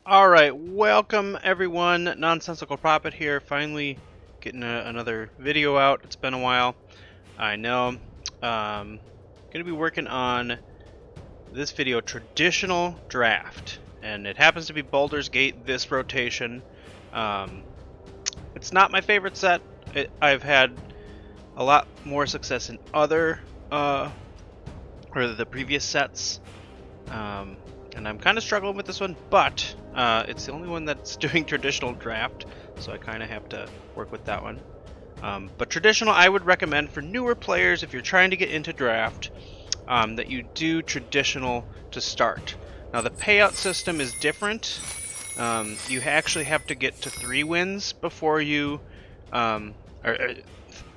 Alright, welcome everyone. Nonsensical Prophet here, finally getting another video out. It's been a while, I know. Going to be working on this video, Traditional Draft, and it happens to be Baldur's Gate this rotation. It's not my favorite set. I've had a lot more success in other, or the previous sets. And I'm kind of struggling with this one, but it's the only one that's doing traditional draft, so I kind of have to work with that one. But traditional, I would recommend for newer players, if you're trying to get into draft, that you do traditional to start. Now the payout system is different. You actually have to get to 3 wins before you,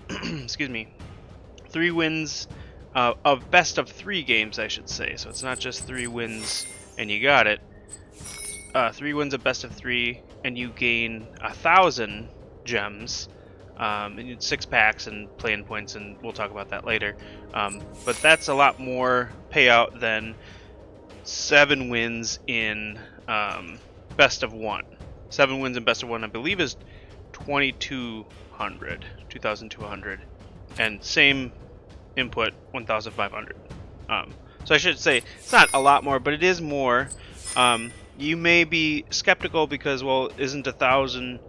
excuse me, 3 wins of best of 3 games, I should say. So it's not just 3 wins and you got it. 3 wins of best of 3, and you gain 1,000 gems, and 6 packs and play-in points, and we'll talk about that later. But that's a lot more payout than 7 wins in best of 1. 7 wins in best of 1, I believe, is 2,200, 2,200, and same input, 1,500. So I should say it's not a lot more, but it is more. You may be skeptical because, well, isn't 1,000,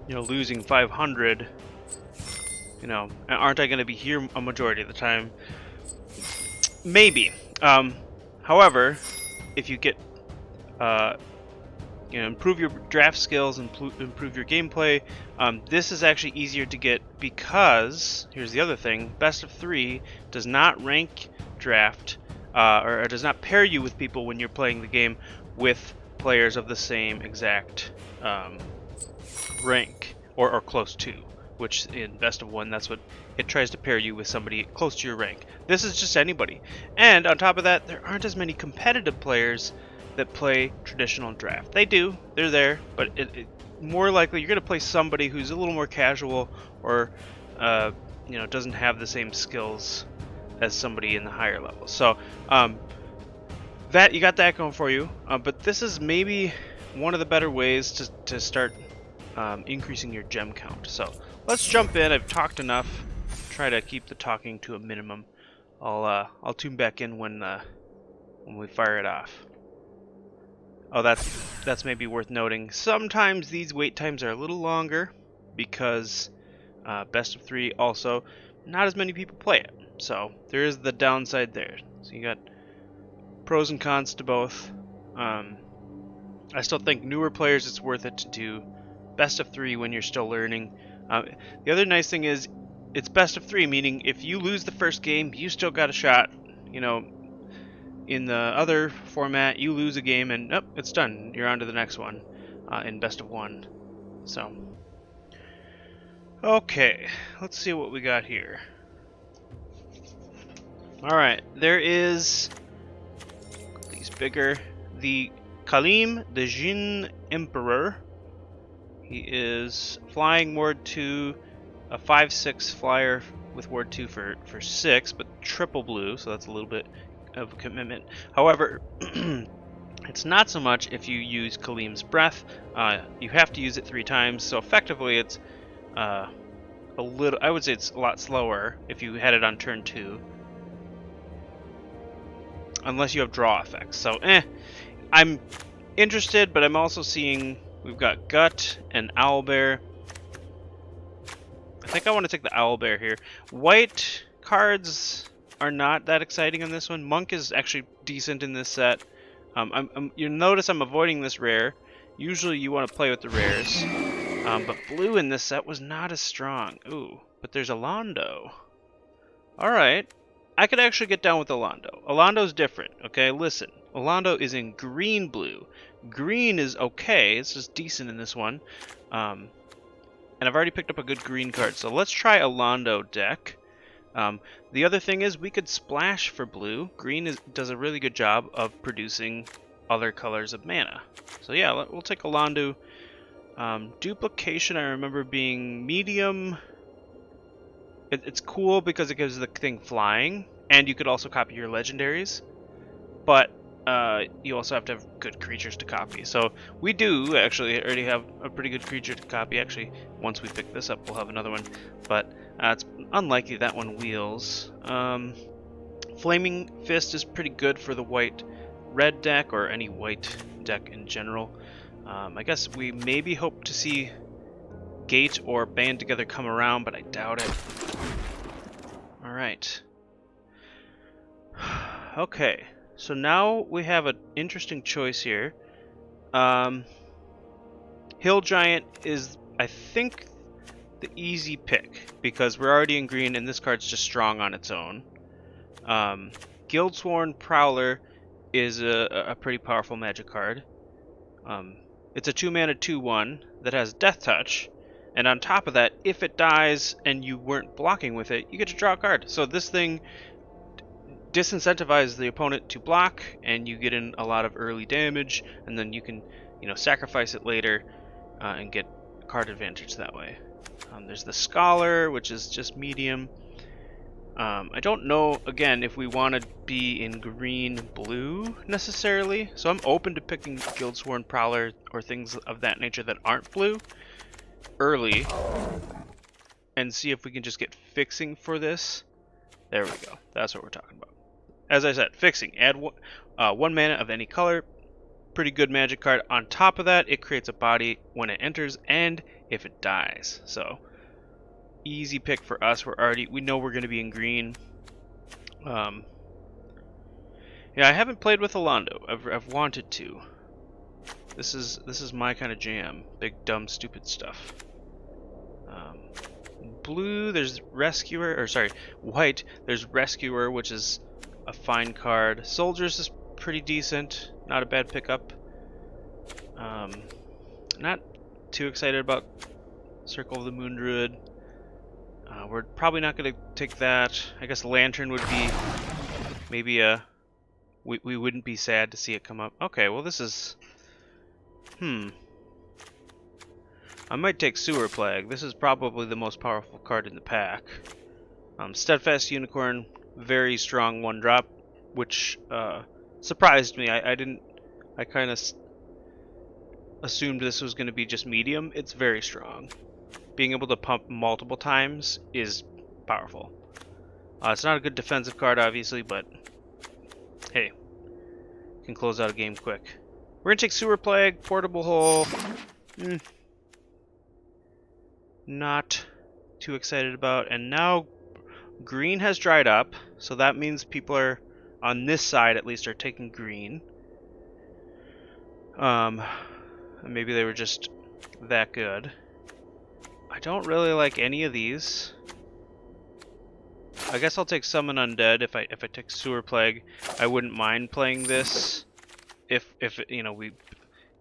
losing 500? Aren't I going to be here a majority of the time? Maybe. However, if you get, improve your draft skills and improve your gameplay, this is actually easier to get because, here's the other thing, best of 3 does not rank draft, or does not pair you with people when you're playing the game with players of the same exact rank, or close to, which in best of 1, that's what it tries to pair you with, somebody close to your rank. This is just anybody. And on top of that, there aren't as many competitive players that play traditional draft. They do, they're there, but more likely you're going to play somebody who's a little more casual, or doesn't have the same skills as somebody in the higher level. So that you got that going for you, but this is maybe one of the better ways to start increasing your gem count. So let's jump in. I've talked enough. Try to keep the talking to a minimum. I'll tune back in when we fire it off. Oh, that's maybe worth noting. Sometimes these wait times are a little longer because best of 3 also, not as many people play it. So there is the downside there. So you got pros and cons to both. I still think newer players, it's worth it to do best of 3 when you're still learning. The other nice thing is it's best of 3, meaning if you lose the first game, you still got a shot. In the other format, you lose a game and it's done. You're on to the next one in best of 1. So, okay, let's see what we got here. Alright, there is, these bigger, the Kalim, the Jin Emperor. He is flying Ward 2, a 5/6 flyer with Ward 2 for 6, but triple blue, so that's a little bit of a commitment. However, it's not so much if you use Kalim's Breath. You have to use it 3 times, so effectively it's a little, I would say it's a lot slower if you had it on turn 2. Unless you have draw effects. So, I'm interested, but I'm also seeing we've got Gut and Owlbear. I think I want to take the Owlbear here. White cards are not that exciting on this one. Monk is actually decent in this set. You notice I'm avoiding this rare. Usually you want to play with the rares. But blue in this set was not as strong. Ooh, but there's Alondo. Alright. I could actually get down with Alondo. Alondo's different, okay? Listen. Alondo is in green-blue. Green is okay. It's just decent in this one. And I've already picked up a good green card. So let's try Alondo deck. The other thing is we could splash for blue. Green does a really good job of producing other colors of mana. So yeah, we'll take Alondo. Duplication, I remember being medium. It's cool because it gives the thing flying, and you could also copy your legendaries. but you also have to have good creatures to copy. So we do actually already have a pretty good creature to copy. Actually, once we pick this up, we'll have another one, but it's unlikely that one wheels. Flaming Fist is pretty good for the white-red deck, or any white deck in general. I guess we maybe hope to see Gate or Band Together come around, but I doubt it. Alright. Okay, so now we have an interesting choice here. Hill Giant is, I think, the easy pick, because we're already in green and this card's just strong on its own. Guildsworn Prowler is a pretty powerful magic card. It's a 2-mana 2/1 that has Death Touch, and on top of that, if it dies and you weren't blocking with it, you get to draw a card. So this thing disincentivizes the opponent to block, and you get in a lot of early damage, and then you can, sacrifice it later and get card advantage that way. There's the Scholar, which is just medium. I don't know, again, if we want to be in green-blue necessarily, so I'm open to picking Guildsworn Prowler or things of that nature that aren't blue early, and see if we can just get fixing for this. There we go. That's what we're talking about. As I said, fixing. Add 1 mana of any color. Pretty good magic card. On top of that, it creates a body when it enters and if it dies. So easy pick for us. We know we're going to be in green. Yeah, I haven't played with Alondo. I've wanted to. This is my kind of jam. Big dumb stupid stuff. Blue, there's Rescuer, or sorry, white, there's Rescuer, which is a fine card. Soldiers is pretty decent, not a bad pickup. Not too excited about Circle of the Moon Druid. We're probably not going to take that. I guess Lantern would be maybe we wouldn't be sad to see it come up. Okay, well this is I might take Sewer Plague. This is probably the most powerful card in the pack. Steadfast Unicorn, very strong 1-drop, which surprised me. I kind of assumed this was going to be just medium. It's very strong. Being able to pump multiple times is powerful. It's not a good defensive card, obviously, but hey, can close out a game quick. We're going to take Sewer Plague, Portable Hole. Not too excited about. And now green has dried up, so that means people are on this side at least are taking green. Maybe they were just that good. I don't really like any of these. I guess I'll take Summon Undead if I take Sewer Plague. I wouldn't mind playing this if we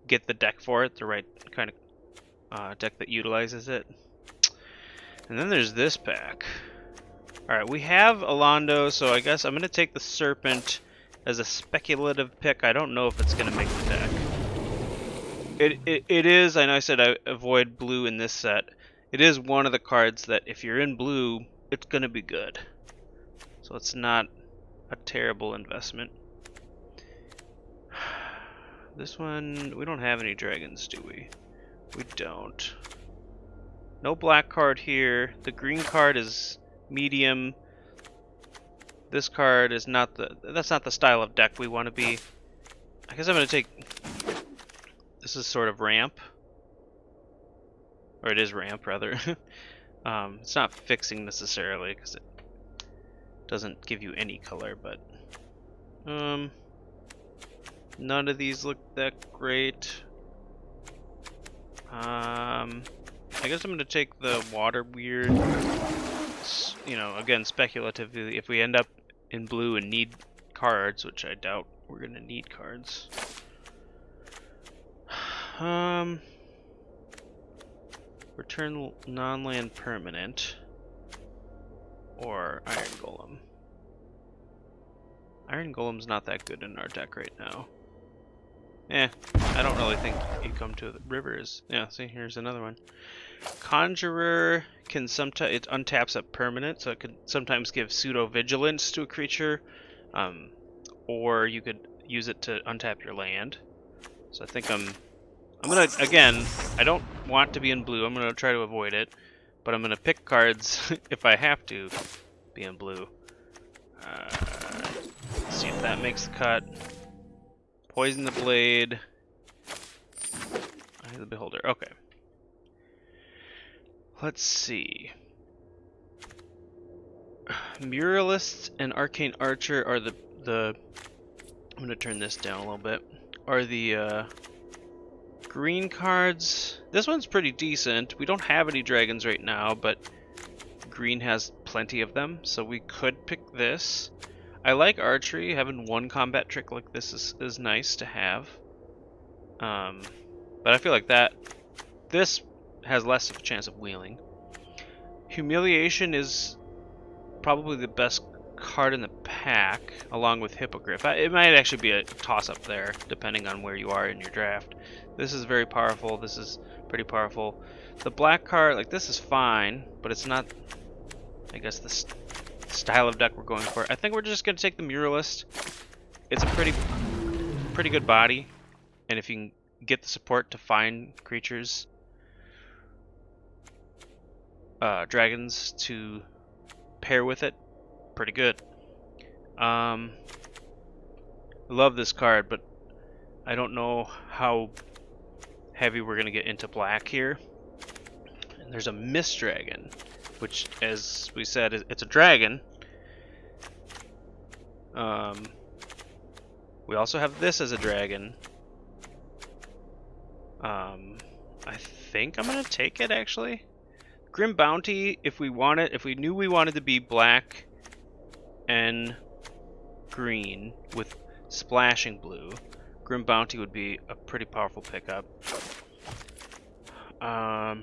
get the deck for it, the right kind of deck that utilizes it. And then there's this pack. Alright, we have Alondo, so I guess I'm going to take the Serpent as a speculative pick. I don't know if it's going to make the deck. It is, I know I said I avoid blue in this set. It is one of the cards that if you're in blue, it's going to be good. So it's not a terrible investment. This one, we don't have any dragons, do we? We don't. No black card here. The green card is medium. This card is not that's not the style of deck we want to be. I guess I'm going to take, this is sort of ramp. Or it is ramp, rather. It's not fixing necessarily, because it doesn't give you any color, but none of these look that great. I guess I'm going to take the Water Weird. Again, speculatively, if we end up in blue and need cards, which I doubt we're going to need cards. Return non-land permanent. Or Iron Golem. Iron Golem's not that good in our deck right now. I don't really think you come to the rivers. Yeah, see, here's another one. Conjurer can sometimes, it untaps a permanent, so it could sometimes give pseudo vigilance to a creature. Or you could use it to untap your land. So I think I'm gonna, again, I don't want to be in blue. I'm gonna try to avoid it, but I'm gonna pick cards if I have to be in blue. Let's see if that makes the cut. Poison the blade. Eye of the Beholder. Okay. Let's see. Muralist and Arcane Archer are the I'm gonna turn this down a little bit. Are the green cards. This one's pretty decent. We don't have any dragons right now, but green has plenty of them, so we could pick this. I like archery. Having one combat trick like this is nice to have. But I feel like this has less of a chance of wheeling. Humiliation is probably the best card in the pack, along with Hippogriff. It might actually be a toss-up there, depending on where you are in your draft. This is very powerful. This is pretty powerful. The black card, like, this is fine, but it's not, I guess, the style of deck we're going for. I think we're just going to take the Muralist. It's a pretty good body, and if you can get the support to find creatures, dragons to pair with it, pretty good. I love this card, but I don't know how heavy we're gonna get into black here. And there's a Mist Dragon, which, as we said, it's a dragon. We also have this as a dragon. I think I'm gonna take it, actually. Grim Bounty, if we knew we wanted to be black and green with splashing blue, Grim Bounty would be a pretty powerful pickup. Yeah,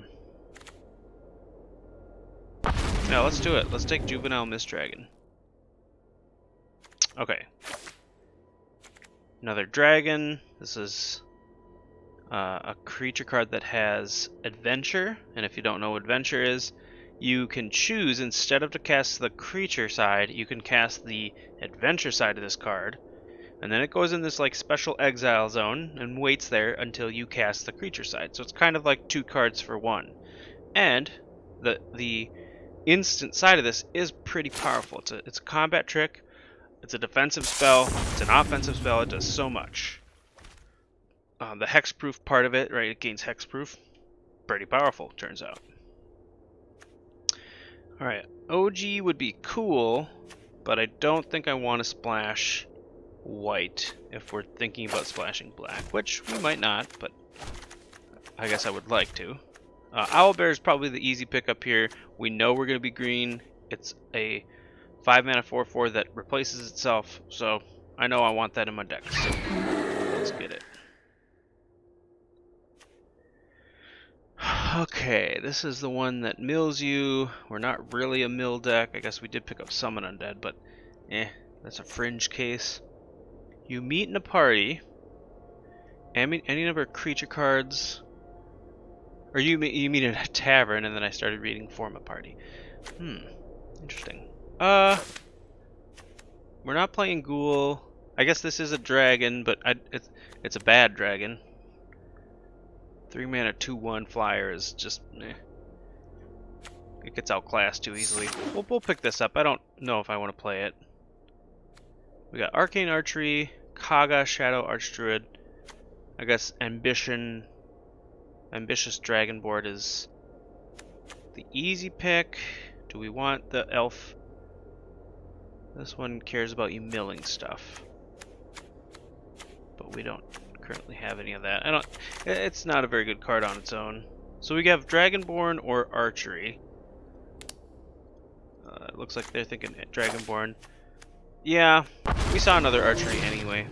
let's do it. Let's take Juvenile Mist Dragon. Okay. Another dragon. This is a creature card that has Adventure, and if you don't know what Adventure is, you can choose, instead of to cast the creature side, you can cast the Adventure side of this card, and then it goes in this like special exile zone and waits there until you cast the creature side. So it's kind of like 2 cards for 1. And the instant side of this is pretty powerful. It's a combat trick, it's a defensive spell, it's an offensive spell, it does so much. The hexproof part of it, right, it gains hexproof. Pretty powerful, turns out. Alright, OG would be cool, but I don't think I want to splash white if we're thinking about splashing black, which we might not, but I guess I would like to. Owlbear is probably the easy pickup here. We know we're going to be green. It's a 5-mana 4/4 that replaces itself, so I know I want that in my deck, so let's get it. Okay, this is the one that mills you. We're not really a mill deck. I guess we did pick up Summon Undead, but that's a fringe case. You meet in a party. Any number of creature cards. Or you meet in a tavern, and then I started reading Form a Party. Interesting. We're not playing Ghoul. I guess this is a dragon, but it's a bad dragon. 3-mana 2/1 flyer is just it gets outclassed too easily. We'll pick this up. I don't know if I want to play it. We got Arcane Archery, Kaga, Shadow Archdruid. I guess Ambitious Dragonboard is the easy pick. Do we want the elf? This one cares about you milling stuff, but we don't currently have any of that. It's not a very good card on its own. So we have Dragonborn or Archery. It looks like they're thinking Dragonborn. Yeah, we saw another Archery anyway.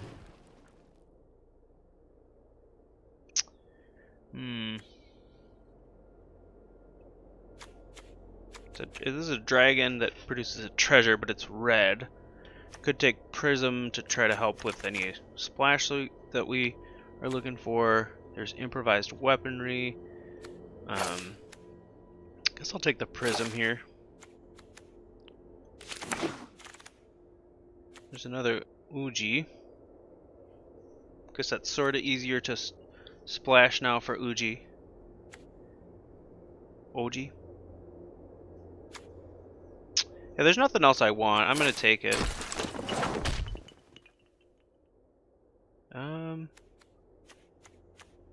This is a dragon that produces a treasure, but it's red. Could take Prism to try to help with any splash that we are looking for. There's improvised weaponry. Guess I'll take the Prism here. There's another Uji. Guess that's sort of easier to splash now for Uji. Oji. Yeah, there's nothing else I want. I'm gonna take it.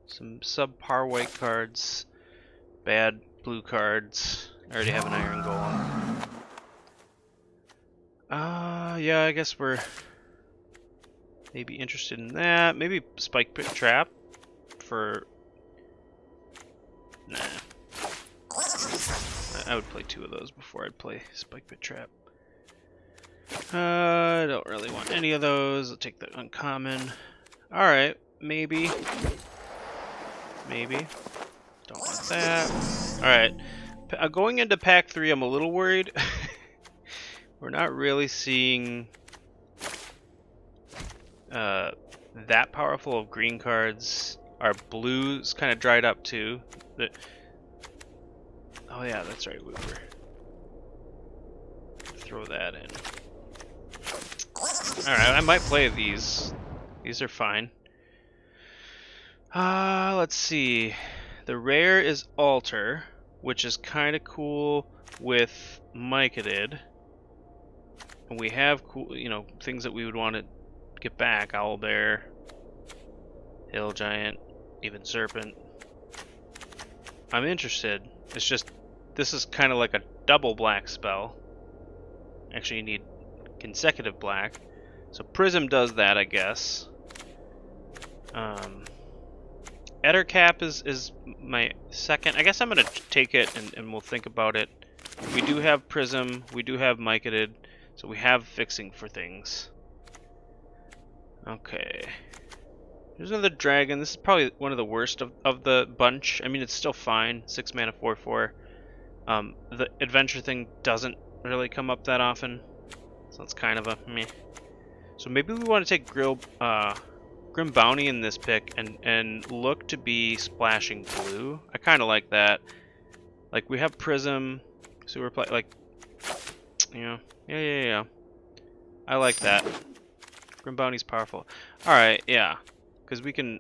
Some subpar white cards, bad blue cards. I already have an Iron Golem. Yeah, I guess we're maybe interested in that. Maybe Spike Pit Trap for... Nah. I would play 2 of those before I'd play Spike Pit Trap. I don't really want any of those. I'll take the uncommon. Alright, maybe. Maybe. Don't want that. Alright. Going into pack 3, I'm a little worried. We're not really seeing that powerful of green cards. Our blues kind of dried up too. Oh yeah, that's right. We were throw that in. All right, I might play these. These are fine. Let's see. The rare is Altar, which is kind of cool with Mycadid. And we have cool, you know, things that we would want to get back. Owlbear, Hill Giant, even Serpent. I'm interested. It's just, this is kind of like a double black spell. Actually, you need consecutive black. So Prism does that, I guess. Ettercap is my second. I guess I'm going to take it and we'll think about it. We do have Prism. We do have Mycadid. So we have fixing for things. Okay. Here's another dragon. This is probably one of the worst of the bunch. I mean, it's still fine. 6 mana, 4/4. The adventure thing doesn't really come up that often. So it's kind of a meh. So maybe we want to take Grim Bounty in this pick and look to be splashing blue. I kind of like that. Like, we have Prism. So we're playing, like, you know. Yeah. I like that. Grim Bounty's powerful. Alright, yeah. Because we can...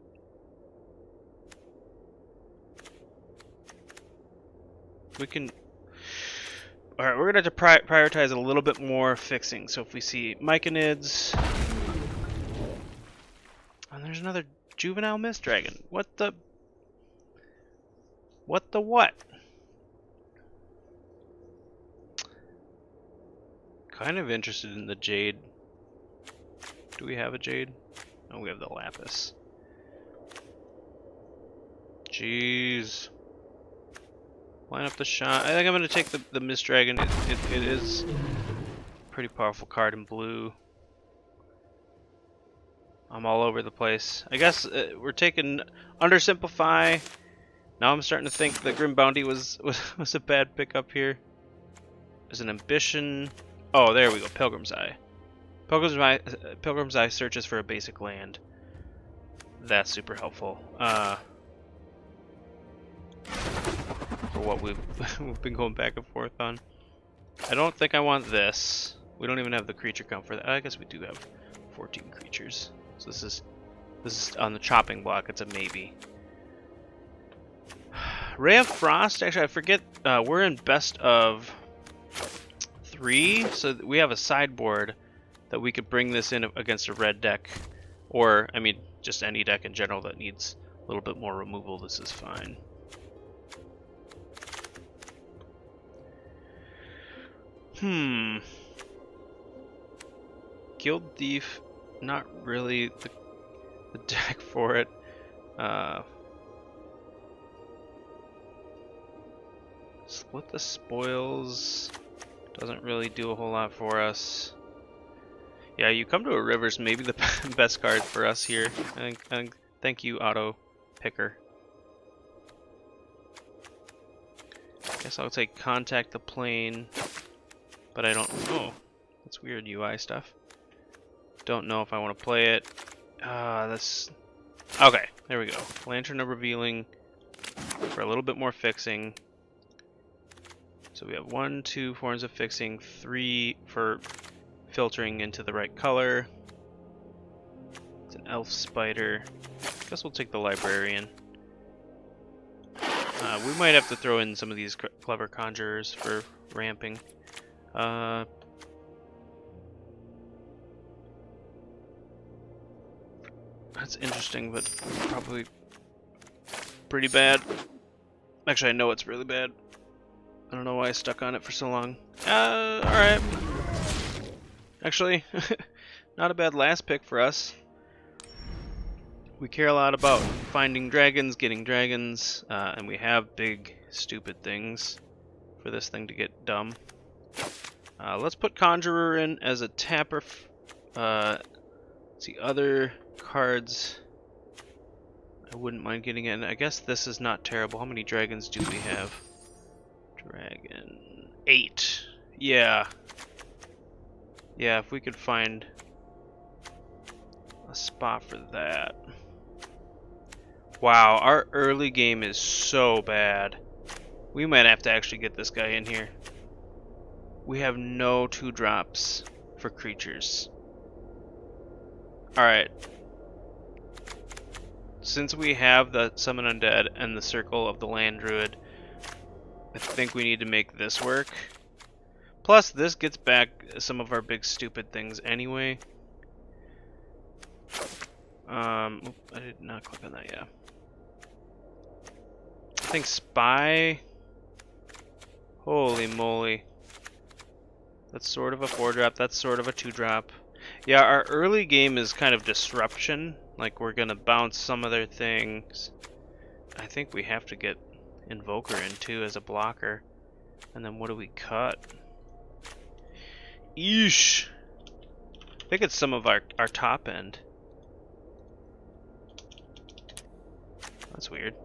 Alright, we're going to have to prioritize a little bit more fixing. So if we see Mycanids... And there's another Juvenile Mist Dragon. What the... What the what? Kind of interested in the Jade. Do we have a Jade? Oh, we have the Lapis. Jeez. Line up the shot. I think I'm going to take the Mist Dragon. It is a pretty powerful card in blue. I'm all over the place. I guess we're taking Undersimplify. Now I'm starting to think that Grim Bounty was a bad pickup here. There's an Ambition. Oh, there we go. Pilgrim's Eye. Pilgrim's Eye searches for a basic land. That's super helpful. For what we've been going back and forth on. I don't think I want this. We don't even have the creature count for that. I guess we do have 14 creatures. So this is on the chopping block. It's a maybe. Ray of Frost. Actually, I forget. We're in best of 3, so we have a sideboard that we could bring this in against a red deck, or I mean, just any deck in general that needs a little bit more removal. This is fine. Guild Thief, not really the deck for it. Split the Spoils doesn't really do a whole lot for us. Yeah, you come to a River's maybe the best card for us here. I think thank you, Auto Picker. Guess I'll take Contact the Plane, but I don't. Oh, that's weird UI stuff. Don't know if I want to play it. That's okay. There we go. Lantern of Revealing for a little bit more fixing. So we have 1, 2 forms of fixing, 3 for filtering into the right color. It's an elf spider. Guess we'll take the librarian. We might have to throw in some of these clever conjurers for ramping. That's interesting, but probably pretty bad. Actually, I know it's really bad. I don't know why I stuck on it for so long. Alright. Actually, not a bad last pick for us. We care a lot about finding dragons, getting dragons, and we have big, stupid things for this thing to get dumb. Let's put Conjurer in as a tapper. Let's see, other cards I wouldn't mind getting in. I guess this is not terrible. How many dragons do we have? Dragon 8. Yeah. Yeah, if we could find a spot for that. Wow, our early game is so bad. We might have to actually get this guy in here. We have no 2-drops for creatures. Alright. Since we have the Summon Undead and the Circle of the Land Druid, I think we need to make this work. Plus, this gets back some of our big stupid things anyway. I did not click on that yet. I think Spy. Holy moly. That's sort of a 4-drop, that's sort of a 2-drop. Yeah, our early game is kind of disruption. Like, we're gonna bounce some of their things. I think we have to get Invoker in too as a blocker. And then what do we cut? Eesh! I think it's some of our top end. That's weird.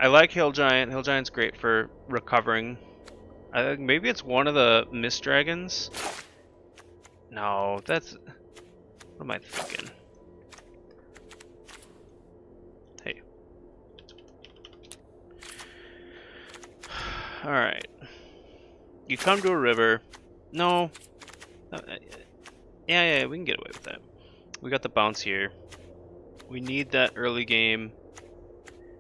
I like Hill Giant. Hill Giant's great for recovering. I think maybe it's one of the Mist Dragons. No, that's... What am I thinking? Hey. Alright. You come to a river. No. Yeah, we can get away with that. We got the bounce here. We need that early game.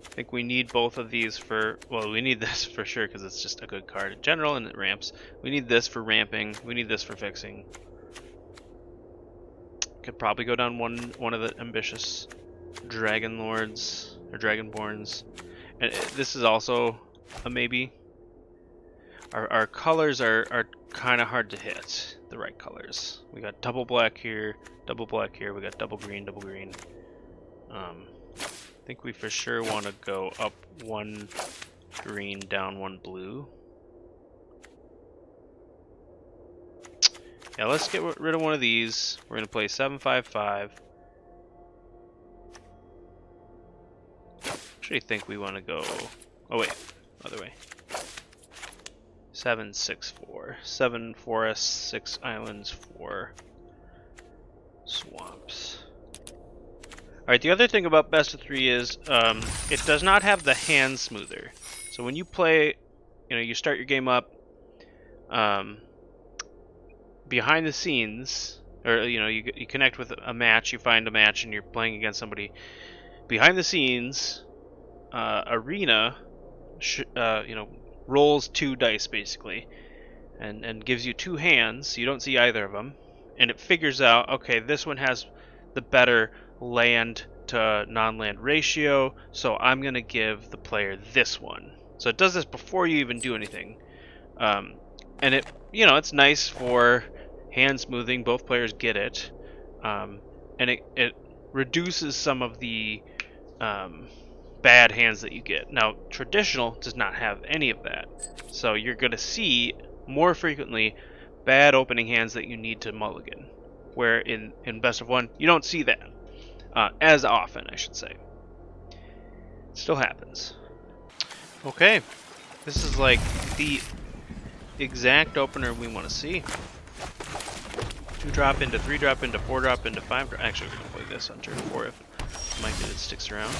I think we need both of these for... Well, we need this for sure because it's just a good card in general and it ramps. We need this for ramping. We need this for fixing. Could probably go down one of the ambitious Dragon Lords or Dragonborns. And this is also a maybe. Our colors are kind of hard to hit. The right colors. We got double black here, double black here. We got double green, double green. I think we for sure want to go up 1 green, down 1 blue. Yeah, let's get rid of one of these. We're gonna play 7-5-5. Actually, think we want to go. Oh wait, other way. 7-6-4. 7 forests, 6 islands, 4 swamps. Alright, the other thing about best of 3 is it does not have the hand smoother. So when you play, you start your game up behind the scenes, or you connect with a match, you find a match and you're playing against somebody. Behind the scenes, Arena rolls 2 dice basically and gives you 2 hands. You don't see either of them, and it figures out, okay, this one has the better land to non-land ratio, so I'm gonna give the player this one. So it does this before you even do anything, and it it's nice for hand smoothing. Both players get it, and it reduces some of the bad hands that you get. Now, traditional does not have any of that, so you're gonna see more frequently bad opening hands that you need to mulligan, where in best of 1 you don't see that as often, I should say. It still happens. Okay, this is like the exact opener we want to see. 2-drop into 3-drop into 4-drop into 5-drop. Actually, we're gonna play this on turn 4 if Mike it sticks around.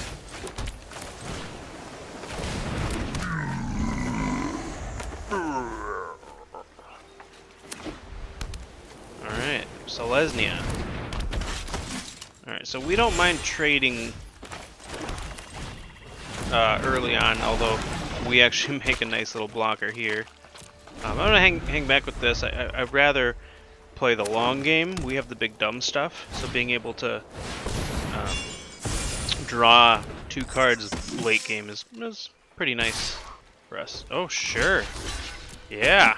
Selesnya. Alright, so we don't mind trading early on, although we actually make a nice little blocker here. I'm gonna hang back with this. I'd rather play the long game. We have the big dumb stuff, so being able to draw 2 cards late game is pretty nice for us. Oh, sure. Yeah.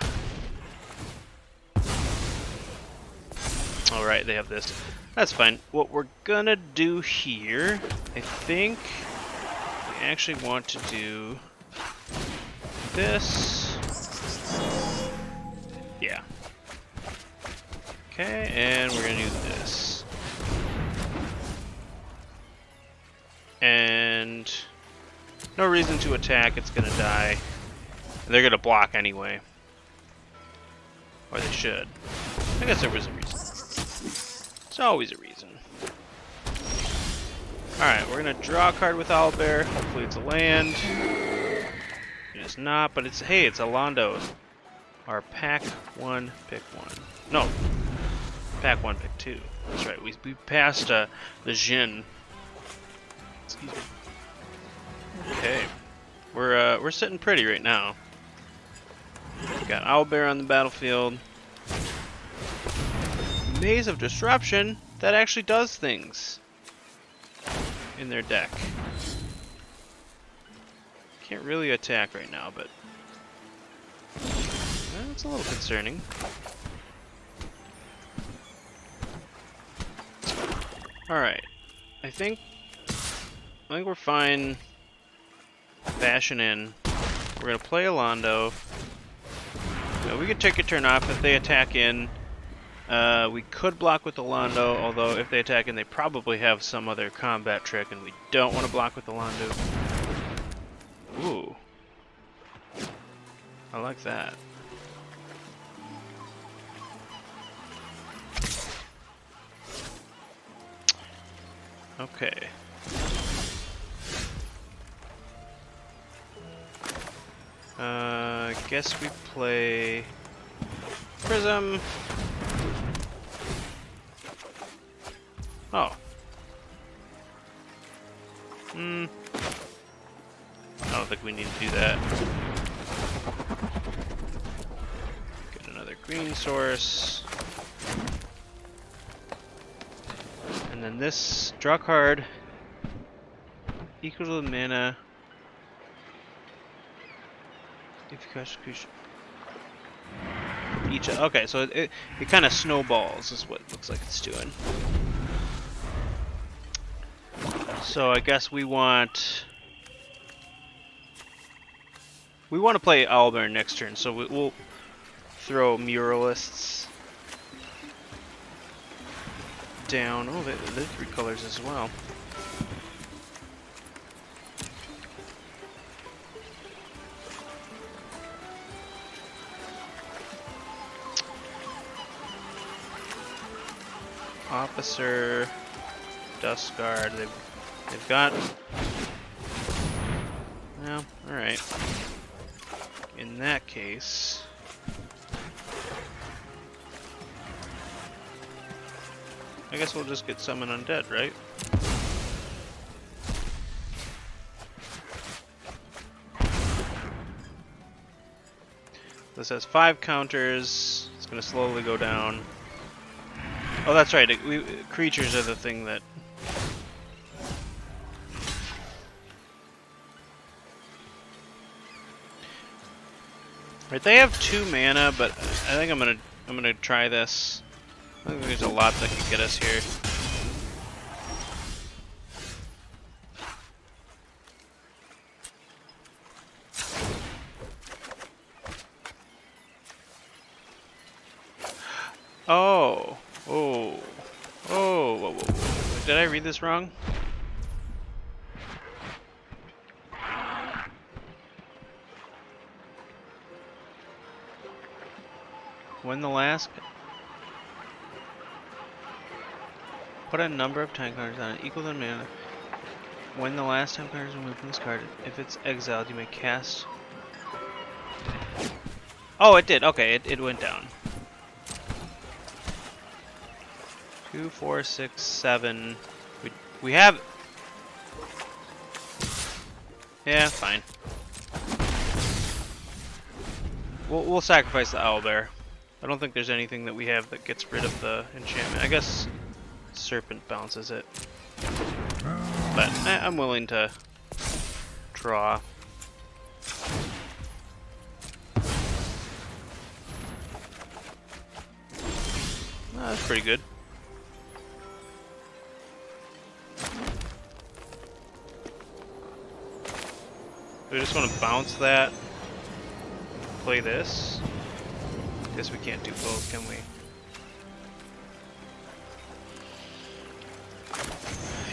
Alright, they have this. That's fine. What we're gonna do here, I think we actually want to do this. Yeah. Okay, and we're gonna do this. And no reason to attack, it's gonna die. They're gonna block anyway. Or they should. I guess there was a reason. There's always a reason. Alright, we're gonna draw a card with Owlbear. Hopefully it's a land. It is not, but it's, hey, it's a Londo. Our pack 1, pick 1. No. Pack 1, pick 2. That's right, we passed the Jin. Excuse me. Okay. We're sitting pretty right now. We've got Owlbear on the battlefield. Maze of Disruption, that actually does things in their deck. Can't really attack right now, but it's a little concerning. Alright. I think we're fine bashing in. We're gonna play a Londo. We could take a turn off if they attack in. We could block with the Londo, although if they attack in, they probably have some other combat trick, and we don't want to block with the Londo. Ooh. I like that. Okay. I guess we play Prism. Oh. I don't think we need to do that. Get another green source. And then this, draw card equal to the mana. If you cast creature. Each, okay, so it kind of snowballs is what it looks like it's doing. So I guess we want to play Owlbear next turn, so we'll throw Muralists down. Oh, they're 3 colors as well. Officer, Dust Guard, they've got, well, alright. In that case, I guess we'll just get Summon Undead, right? This has 5 counters, it's going to slowly go down. Oh, that's right. Creatures are the thing that... Right, they have 2 mana, but I think I'm gonna try this. I think there's a lot that can get us here. Oh. Oh. Oh. Whoa, whoa, whoa. Did I read this wrong? When the last... Put a number of time counters on it equal to the mana. When the last time card is removed from this card, if it's exiled, you may cast... Oh, it did. Okay, it went down. 2, 4, 6, 7. We have. Yeah, fine. We'll sacrifice the owlbear. I don't think there's anything that we have that gets rid of the enchantment. I guess serpent bounces it, but I'm willing to draw. That's pretty good. We just want to bounce that. Play this. Guess we can't do both, can we?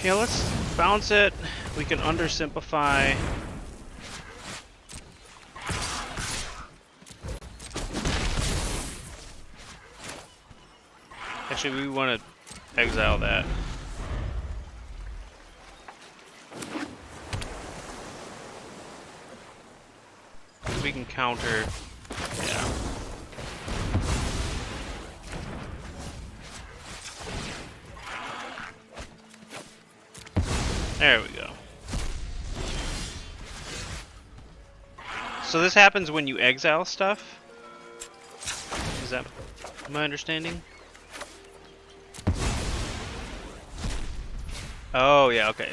Yeah, let's bounce it. We can undersimplify. Actually, we want to exile that. We can counter. Yeah. There we go. So this happens when you exile stuff? Is that my understanding? Oh, yeah, okay.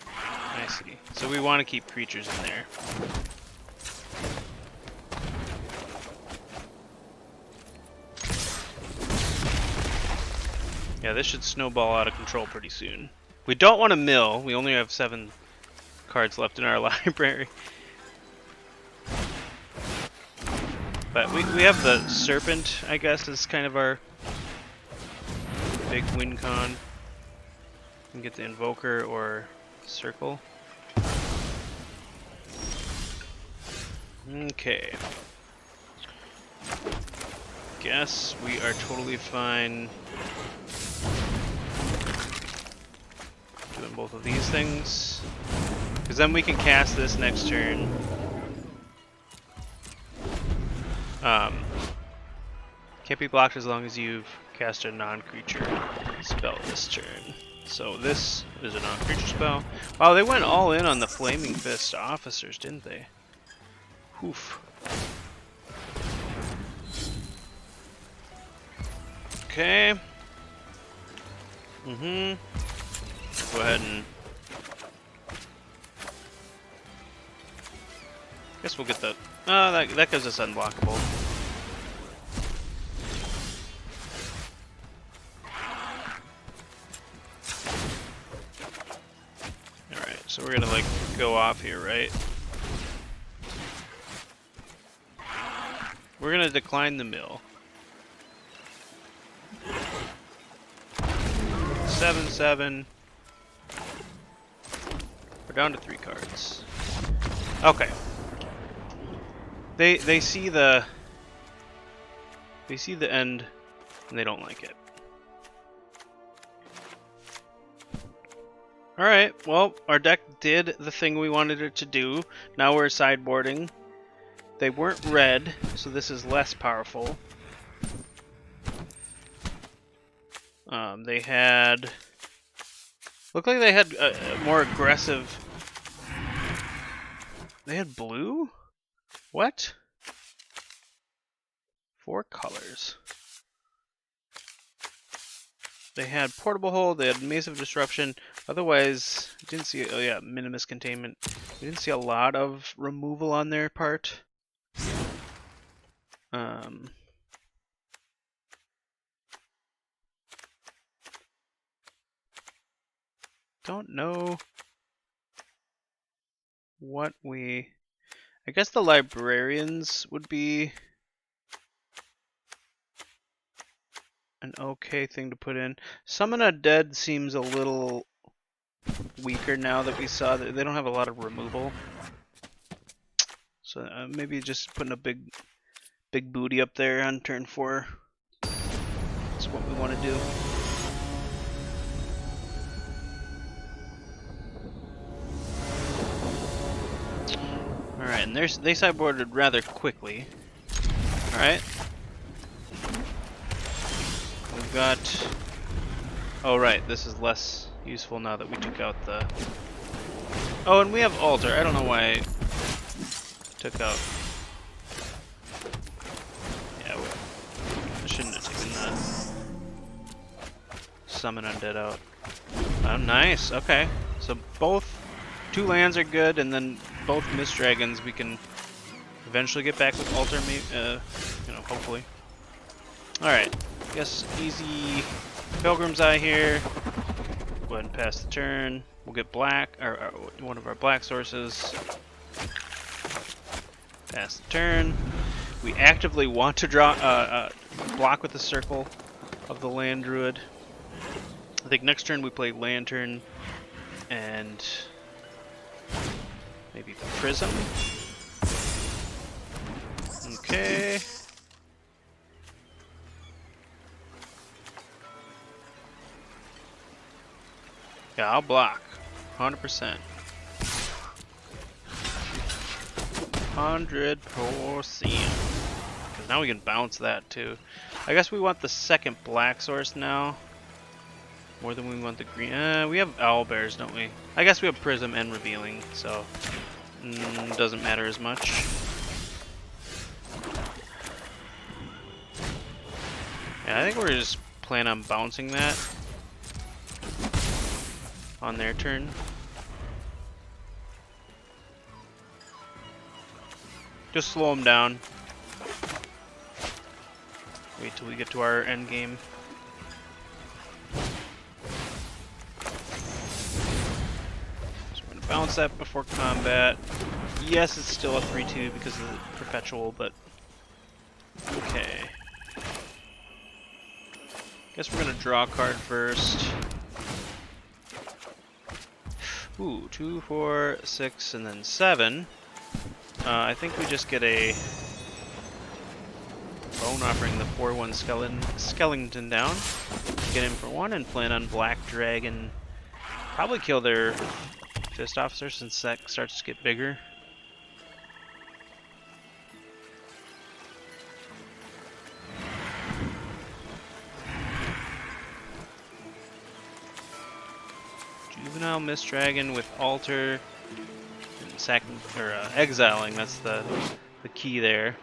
I see. So we want to keep creatures in there. Yeah, this should snowball out of control pretty soon. We don't want to mill. We only have 7 cards left in our library. But we have the serpent, I guess, is kind of our big win con. We can get the invoker or circle. Okay. Guess we are totally fine doing both of these things, because then we can cast this next turn. Can't be blocked as long as you've cast a non-creature spell this turn. So this is a non-creature spell. Wow, they went all in on the Flaming Fist officers, didn't they? Oof. Okay. Go ahead and. Guess we'll get the. That gives us unblockable. Alright, so we're gonna like go off here, right? We're gonna decline the mill. 7/7. We're down to 3 cards. Okay. They see the end and they don't like it. Alright, well, our deck did the thing we wanted it to do. Now we're sideboarding. They weren't red, so this is less powerful. They had... Looked like they had a more aggressive... They had blue? What? 4 colors. They had Portable Hold, they had Massive Disruption. Otherwise, didn't see... Oh yeah, Minimus Containment. We didn't see a lot of removal on their part. Don't know what we... I guess the Librarians would be an okay thing to put in. Summon a Dead seems a little weaker now that we saw that they don't have a lot of removal. So maybe just putting a big booty up there on turn 4. That's what we want to do. Alright, and they sideboarded rather quickly. Alright. We've got Oh right, this is less useful now that we took out the... Oh, and we have altar. I don't know why I took out... Yeah, I shouldn't have taken the summon undead out. Oh, nice. Okay, so both 2 lands are good, and then both mist dragons we can eventually get back with altar, maybe, you know, hopefully. All right, guess easy Pilgrim's Eye here. Go ahead and pass the turn. We'll get black, or one of our black sources. Pass the turn. We actively want to draw block with the circle of the land druid. I think next turn we play lantern and maybe prism. Okay. Yeah, I'll block. 100%. 100%. Because now we can bounce that too. I guess we want the second black source now. More than we want the green. We have owlbears, don't we? I guess we have prism and revealing, so doesn't matter as much. Yeah, I think we're just plan on bouncing that on their turn. Just slow them down. Wait till we get to our end game. So we're gonna bounce that before combat. Yes, it's still a 3/2 because of the perpetual, but okay. Guess we're gonna draw a card first. Ooh, 2, 4, 6, and then 7. I think we just get a bone offering the 4/1 skeleton down. Get him for 1 and plan on black dragon. Probably kill their fist officer since that starts to get bigger. Juvenile Mist Dragon with altar and sacking or exiling. That's the key there.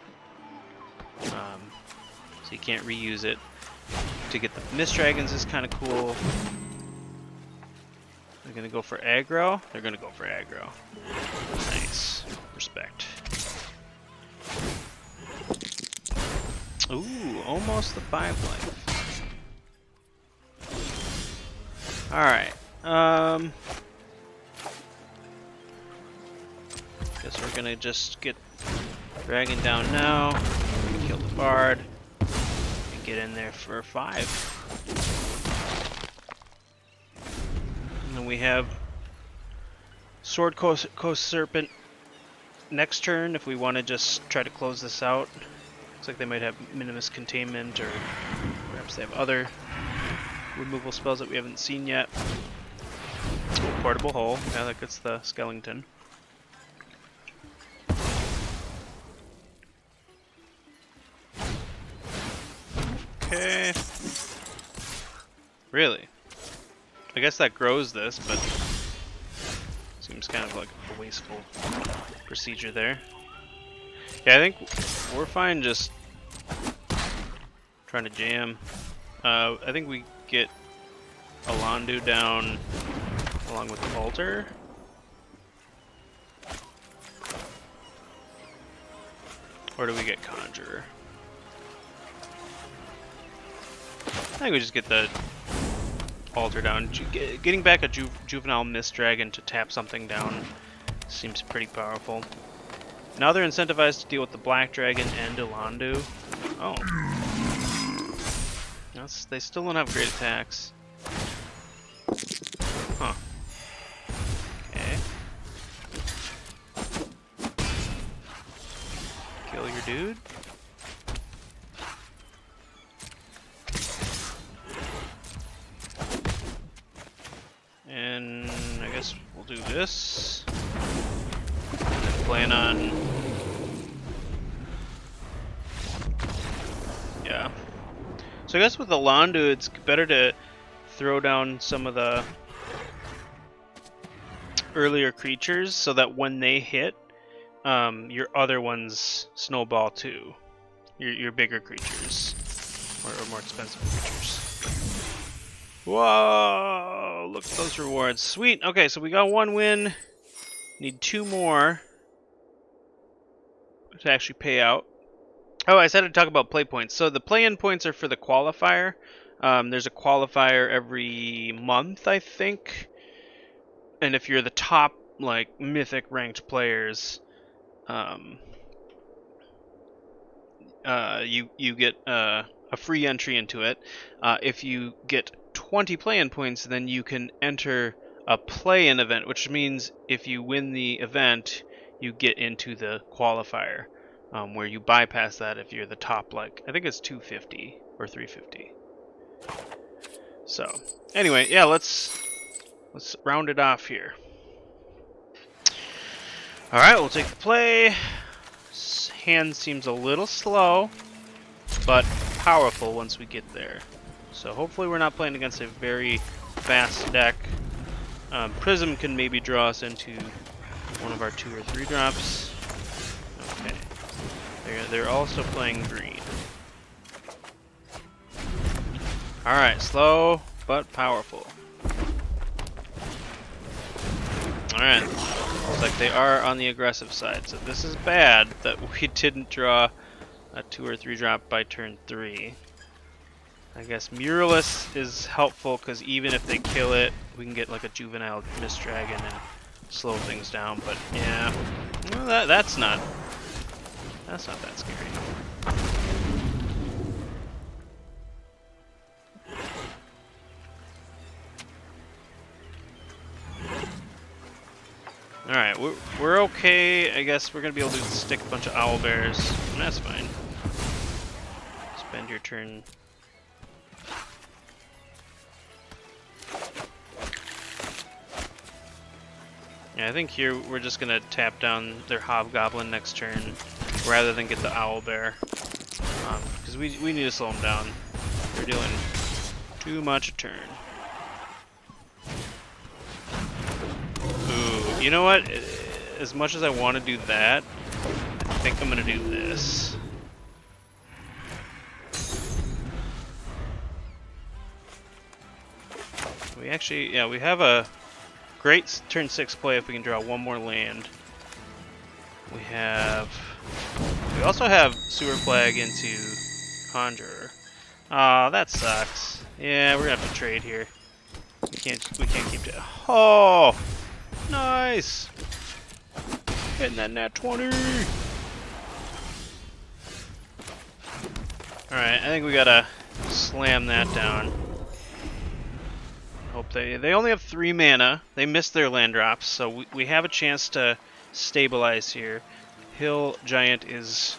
So you can't reuse it. To get the Mist Dragons is kind of cool. They're gonna go for aggro. They're gonna go for aggro. Nice, respect. Ooh, almost the 5 life. All right. Guess we're gonna just get dragon down now, kill the bard, and get in there for 5. And then we have Sword Coast Serpent next turn if we want to just try to close this out. Looks like they might have Minimus Containment, or perhaps they have other removal spells that we haven't seen yet. Portable Hole, yeah, that gets the skeleton. Okay. Really? I guess that grows this, but seems kind of like a wasteful procedure there. Yeah, I think we're fine just trying to jam. I think we get Alandu down along with the altar. Or do we get Conjurer? I think we just get the altar down. Getting back a Juvenile Mist Dragon to tap something down seems pretty powerful. Now they're incentivized to deal with the Black Dragon and Alandu. Oh. They still don't have great attacks. Huh. Okay. Kill your dude. And I guess we'll do this. And then plan on... Yeah. So I guess with Alandu, it's better to throw down some of the earlier creatures so that when they hit, your other ones snowball too. Your bigger creatures, or more expensive creatures. Whoa! Look at those rewards. Sweet. Okay, so we got 1 win. Need 2 more to actually pay out. Oh, I said to talk about play points. So the play-in points are for the qualifier. There's a qualifier every month, I think. And if you're the top, like, mythic ranked players, you get a free entry into it. If you get 20 play-in points, then you can enter a play-in event, which means if you win the event, you get into the qualifier, where you bypass that if you're the top, like, I think it's 250 or 350. So, anyway, yeah, let's round it off here. All right, we'll take the play. Hand seems a little slow, but powerful once we get there. So hopefully we're not playing against a very fast deck. Prism can maybe draw us into one of our 2 or 3 drops. Okay. They're also playing green. Alright, slow but powerful. Alright. Looks like they are on the aggressive side, so this is bad that we didn't draw a 2 or 3 drop by turn 3. I guess Muralist is helpful because even if they kill it, we can get like a juvenile Mist Dragon and slow things down. But yeah, well, that's not that scary. All right, we're okay. I guess we're gonna be able to stick a bunch of owlbears, and that's fine. Spend your turn. Yeah, I think here we're just gonna tap down their hobgoblin next turn, rather than get the owlbear, because we need to slow them down. They're doing too much a turn. Ooh, you know what? As much as I want to do that, I think I'm gonna do this. We actually, yeah, we have a great turn 6 play if we can draw 1 more land. We also have Sewer Plague into Conjurer. Aw, that sucks. Yeah, we're gonna have to trade here. We can't keep it. Oh, nice! Hitting that nat 20. All right, I think we gotta slam that down. Hope they only have 3 mana. They missed their land drops, so we have a chance to stabilize here. Hill Giant is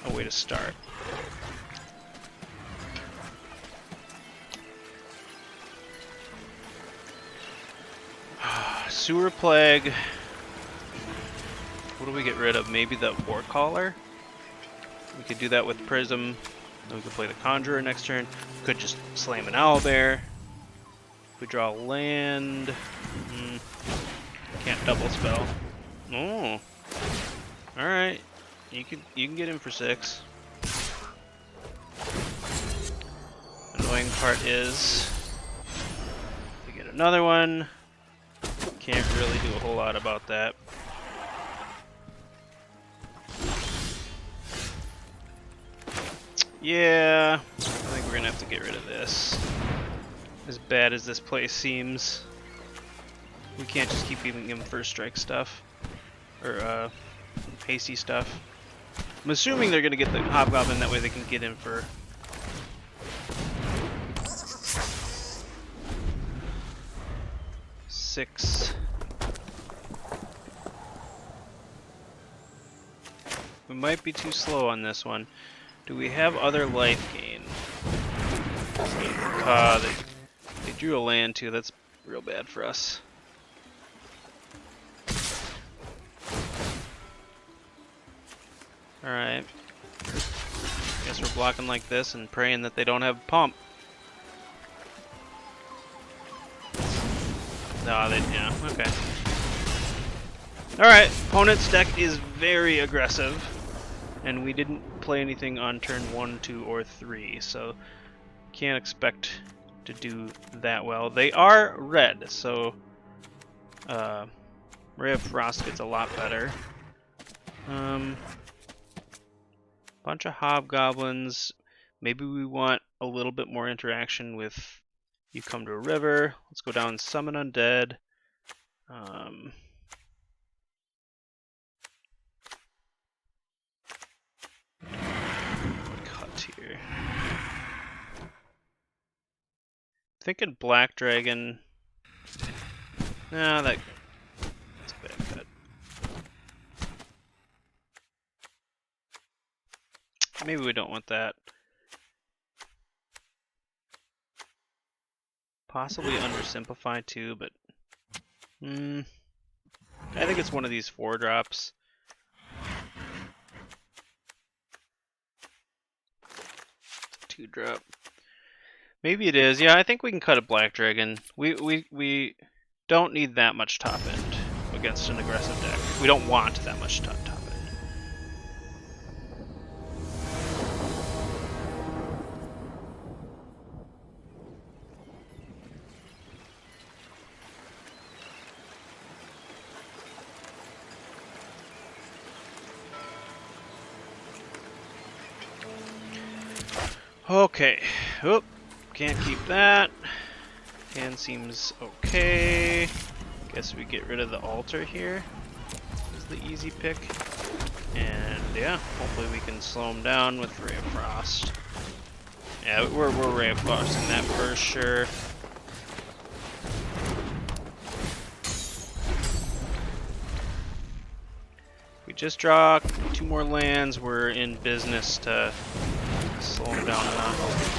a way to start. Sewer Plague. What do we get rid of? Maybe the Warcaller? We could do that with Prism. Then we could play the Conjurer next turn. We could just slam an Owlbear. We draw land. Can't double spell. Oh. Alright. You can get in for 6. Annoying part is we get another one. Can't really do a whole lot about that. Yeah, I think we're gonna have to get rid of this. As bad as this place seems, we can't just keep giving him first strike stuff or hasty stuff. I'm assuming they're gonna get the Hobgoblin, that way they can get in for. Six. We might be too slow on this one. Do we have other life gain? They drew a land too. That's real bad for us. Alright. Guess we're blocking like this and praying that they don't have pump. No, yeah, okay. Alright, opponent's deck is very aggressive. And we didn't play anything on turn 1, 2, or 3, so can't expect to do that well. They are red, so Ray of Frost gets a lot better. Bunch of hobgoblins. Maybe we want a little bit more interaction with you come to a river. Let's go down and summon undead. Cut here. Thinking black dragon. Nah, that's a bad bet. Maybe we don't want that. Possibly undersimplify too, but I think it's one of these 4-drops. It's a 2-drop. Maybe it is. Yeah, I think we can cut a black dragon. We don't need that much top end against an aggressive deck. We don't want that much top end. Okay. Oop. Can't keep that. Hand seems okay. Guess we get rid of the altar here. Is the easy pick. And yeah, hopefully we can slow him down with Ray of Frost. Yeah, we're Ray of Frosting that for sure. We just draw 2 more lands. We're in business to slow him down enough.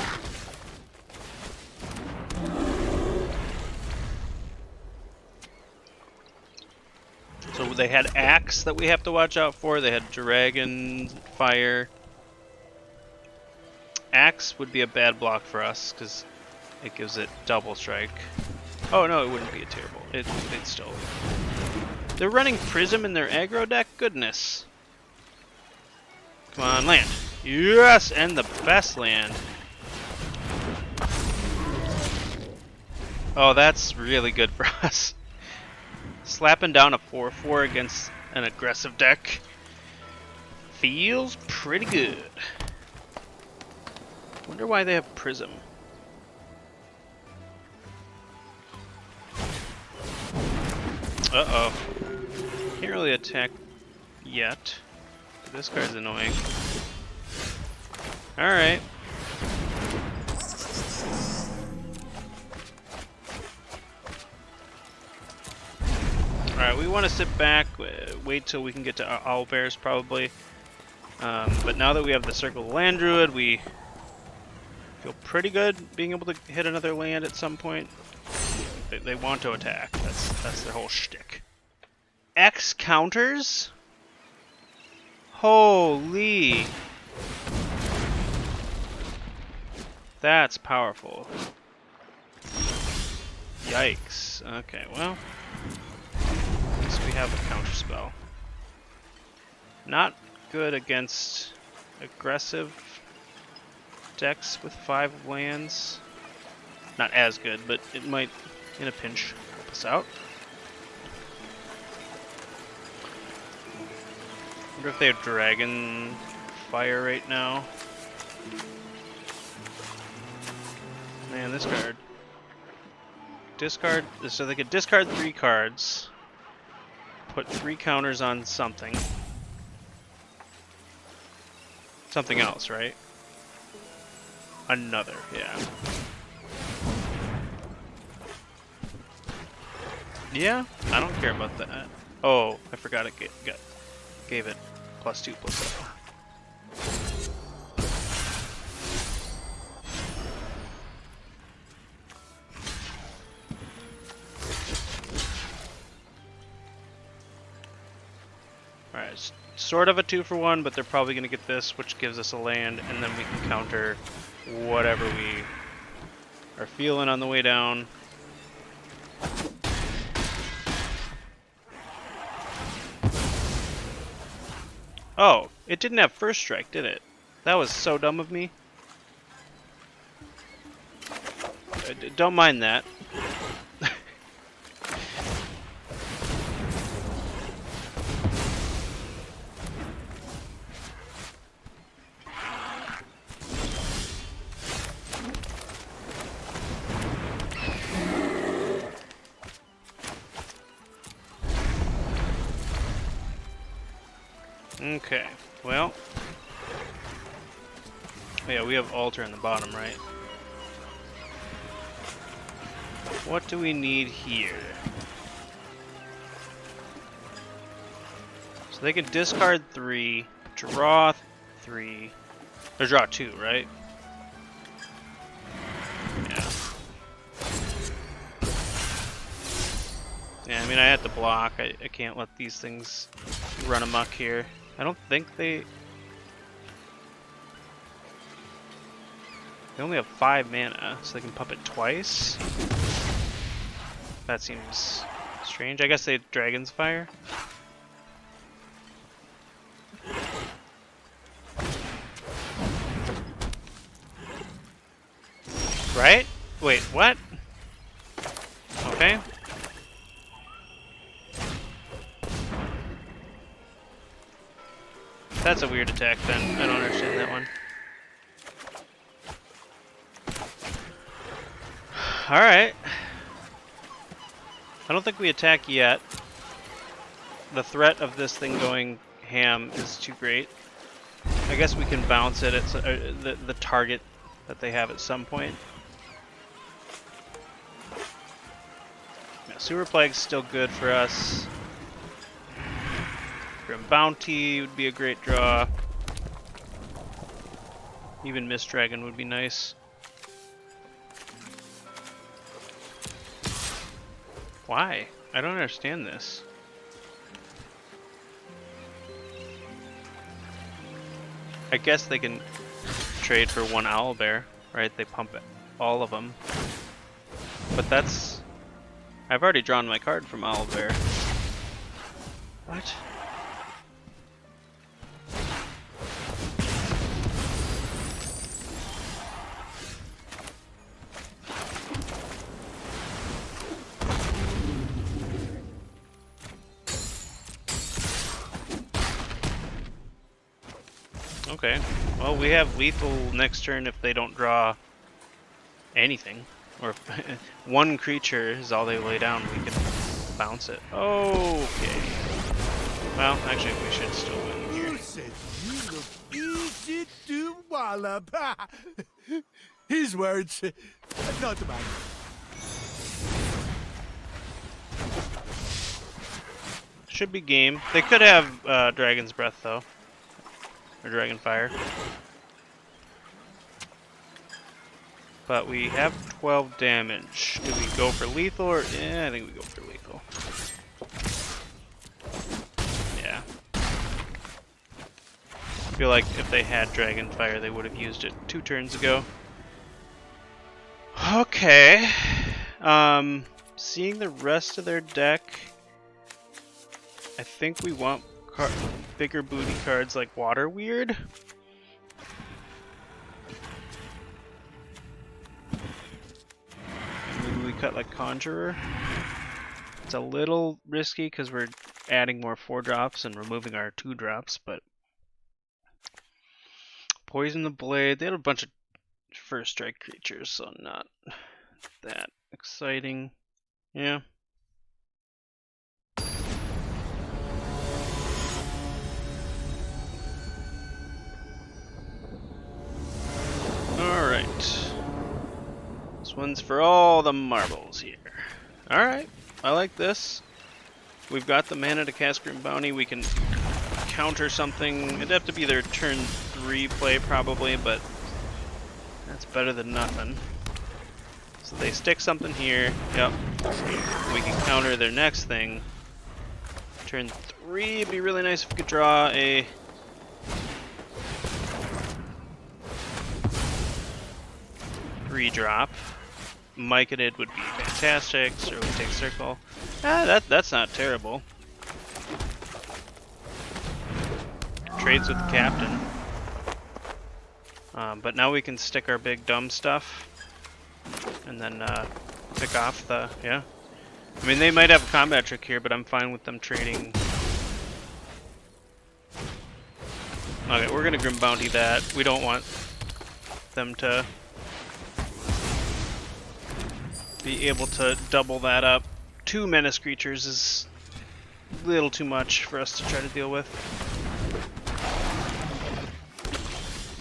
So they had Axe that we have to watch out for. They had Dragon, Fire. Axe would be a bad block for us because it gives it double strike. Oh no, it wouldn't be a terrible. It'd still. They're running Prism in their aggro deck? Goodness. Come on, land. Yes, and the best land. Oh, that's really good for us. Slapping down a 4/4 against an aggressive deck feels pretty good. Wonder why they have Prism. Uh-oh. Can't really attack yet. This card's annoying. Alright. Alright, we want to sit back, wait till we can get to Owlbears probably. But now that we have the Circle of Land Druid, we feel pretty good being able to hit another land at some point. They want to attack. That's their whole shtick. X counters? Holy! That's powerful. Yikes. Okay, well. I guess we have a counter spell. Not good against aggressive decks with 5 lands. Not as good, but it might, in a pinch, help us out. Wonder if they have Dragon Fire right now. Man, this card. Discard, so they could discard 3 cards, put 3 counters on something. Something else, right? Another, yeah. Yeah, I don't care about that. Oh, I forgot it gave it +2/+0. Alright, it's sort of a 2-for-1, but they're probably going to get this, which gives us a land, and then we can counter whatever we are feeling on the way down. Oh, it didn't have first strike, did it? That was so dumb of me. Don't mind that. Okay, well. Yeah, we have altar in the bottom, right? What do we need here? So they can discard 3, draw 3, or draw 2, right? Yeah. Yeah, I mean, I had to block. I can't let these things run amok here. I don't think they only have 5 mana, so they can pump it twice. That seems strange. I guess they had Dragon's Fire. Right? Wait, what? Okay. That's a weird attack then. I don't understand that one. Alright. I don't think we attack yet. The threat of this thing going ham is too great. I guess we can bounce it at the target that they have at some point. Yeah, Sewer Plague's still good for us. Grim Bounty would be a great draw. Even Mist Dragon would be nice. Why? I don't understand this. I guess they can trade for 1 Owlbear, right? They pump it, all of them. But that's... I've already drawn my card from Owlbear. What? Okay, well, we have lethal next turn if they don't draw anything. Or if 1 creature is all they lay down, we can bounce it. Okay. Well, actually, we should still win here. Who said you look easy to wallop? His words, not mine. Should be game. They could have Dragon's Breath, though. Or Dragon Fire. But we have 12 damage. Do we go for lethal or... Yeah, I think we go for lethal. Yeah. I feel like if they had Dragon Fire, they would have used it 2 turns ago. Okay. Seeing the rest of their deck, I think we want bigger booty cards like Water Weird. Maybe we cut like Conjurer. It's a little risky because we're adding more 4-drops and removing our 2-drops, but Poison the Blade. They had a bunch of first strike creatures, so not that exciting. Yeah. Alright. This one's for all the marbles here. Alright, I like this. We've got the mana to cast Grim Bounty. We can counter something. It'd have to be their turn 3 play probably, but that's better than nothing. So they stick something here. Yep. We can counter their next thing. Turn 3, it'd be really nice if we could draw a... drop. Myconid would be fantastic, so we take Circle. That's not terrible. trades with the captain. But now we can stick our big dumb stuff, and then pick off the, yeah. I mean, they might have a combat trick here, but I'm fine with them trading. Okay, we're gonna Grim Bounty that. We don't want them to be able to double that up. 2 menace creatures is a little too much for us to try to deal with.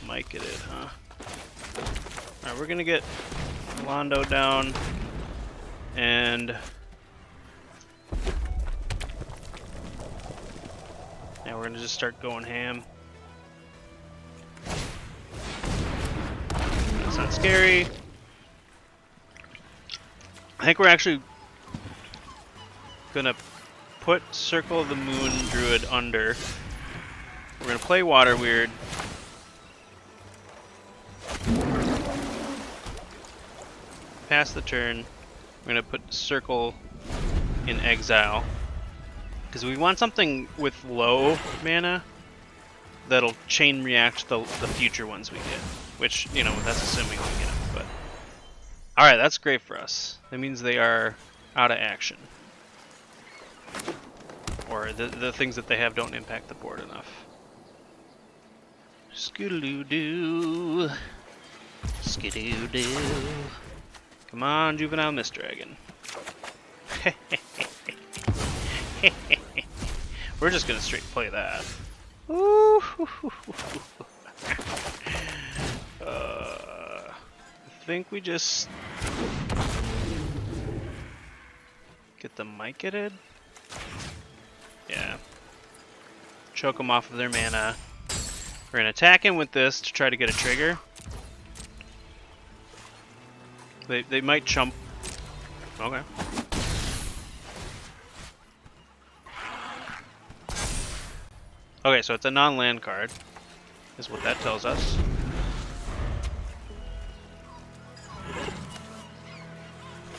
Might get it, huh? Alright, we're gonna get Londo down, and now we're gonna just start going ham. That's not scary. I think we're actually gonna put Circle of the Moon Druid under. We're gonna play Water Weird. Pass the turn. We're gonna put Circle in exile because we want something with low mana that'll chain react the future ones we get. Which, you know, that's assuming we get them. But all right, that's great for us. That means they are out of action, or the things that they have don't impact the board enough. Skidoo-doo, skidoo-doo. Come on, Juvenile Mist Dragon. We're just gonna straight play that. Ooh. I think we just get the Mycetid. Yeah. Choke them off of their mana. We're gonna attack him with this to try to get a trigger. They might chump. Okay. Okay, so it's a non-land card, is what that tells us.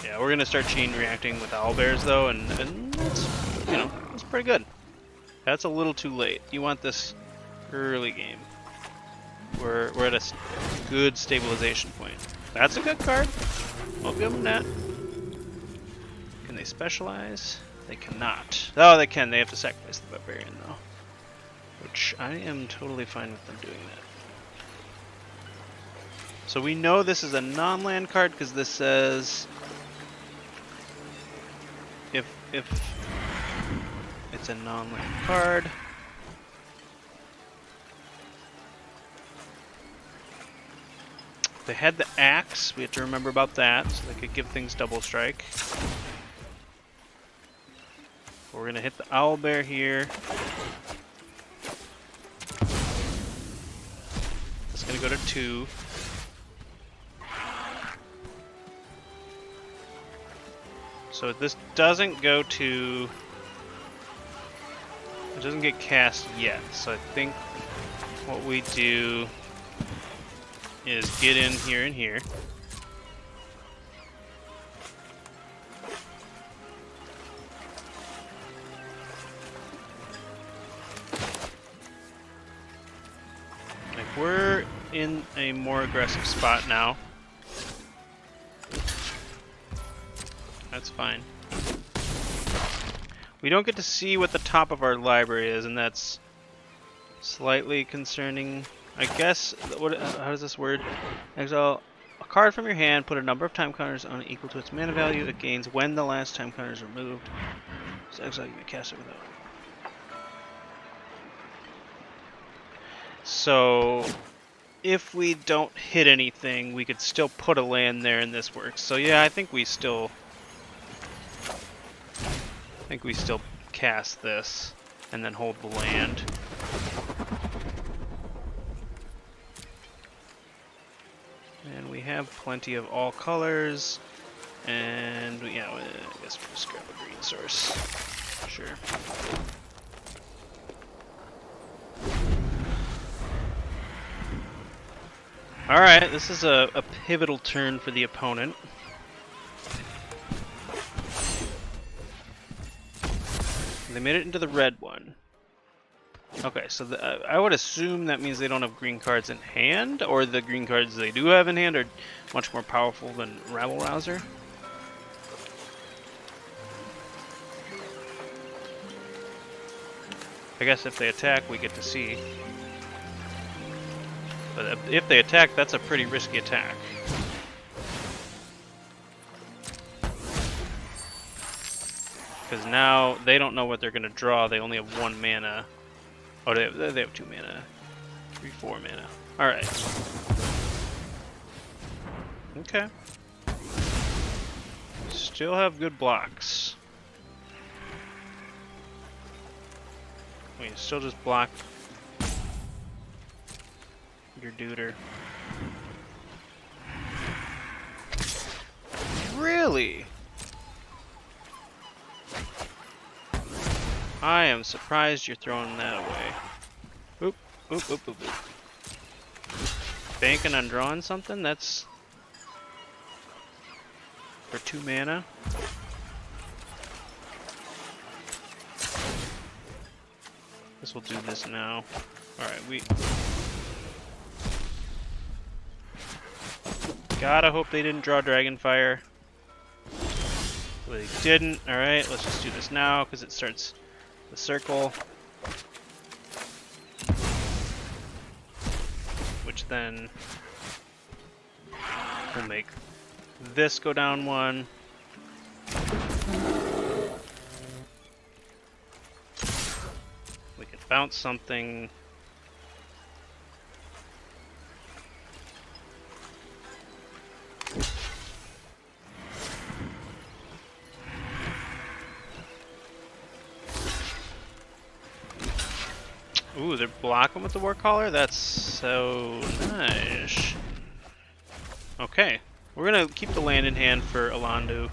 Yeah, we're gonna start chain reacting with owlbears though, and it's, you know, it's pretty good. That's a little too late. You want this early game. We're at a good stabilization point. That's a good card. I'll give them that. Can they specialize? They cannot. Oh, they can. They have to sacrifice the barbarian though, which I am totally fine with them doing that. So we know this is a non-land card because this says if it's a non-land card. They had the axe, we have to remember about that, so they could give things double strike. We're gonna hit the owlbear here. It's gonna go to 2. So this doesn't go to... It doesn't get cast yet, so I think what we do is get in here and here. Like, we're in a more aggressive spot now. That's fine. We don't get to see what the top of our library is, and that's slightly concerning. I guess, how does this word? Exile a card from your hand, put a number of time counters on it equal to its mana value it gains when the last time counter is removed. So exile, you may cast it without. So, if we don't hit anything, we could still put a land there and this works. So yeah, I think we still cast this and then hold the land. And we have plenty of all colors, and yeah, I guess we'll just grab a green source. Sure. Alright, this is a pivotal turn for the opponent. They made it into the red one. Okay, so I would assume that means they don't have green cards in hand, or the green cards they do have in hand are much more powerful than Rabble Rouser. I guess if they attack, we get to see. But if they attack, that's a pretty risky attack. Because now they don't know what they're going to draw. They only have 1 mana. Oh, they have 2 mana. 3, 4 mana. Alright. Okay. Still have good blocks. We can still just block your duder. Really? I am surprised you're throwing that away. Oop, oop, oop, oop, oop. Banking on drawing something? That's for 2 mana. Guess we'll do this now. Alright, we gotta hope they didn't draw Dragonfire. Well, they didn't. Alright, let's just do this now because it starts the circle. Which then will make this go down 1. We can bounce something. Ooh, they're blocking with the Warcaller? That's so nice. Okay, we're gonna keep the land in hand for Alandu.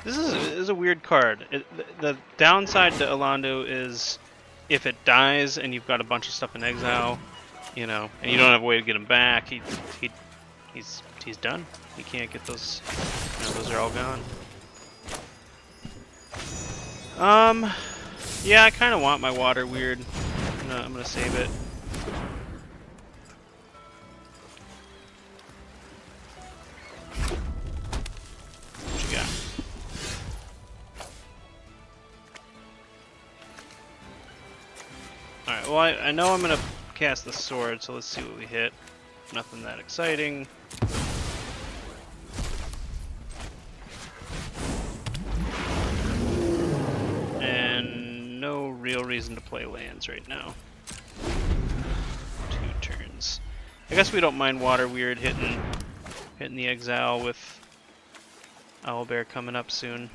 This is a weird card. The downside to Alandu is if it dies and you've got a bunch of stuff in exile, you know, and you don't have a way to get him back, he's done. He can't get those. You know, those are all gone. Yeah, I kind of want my water weird. I'm gonna save it. What you got? Alright, well I know I'm gonna cast the sword, so let's see what we hit. Nothing that exciting. And no real reason to play lands right now. 2 turns. I guess we don't mind water weird hitting the exile with Owlbear coming up soon.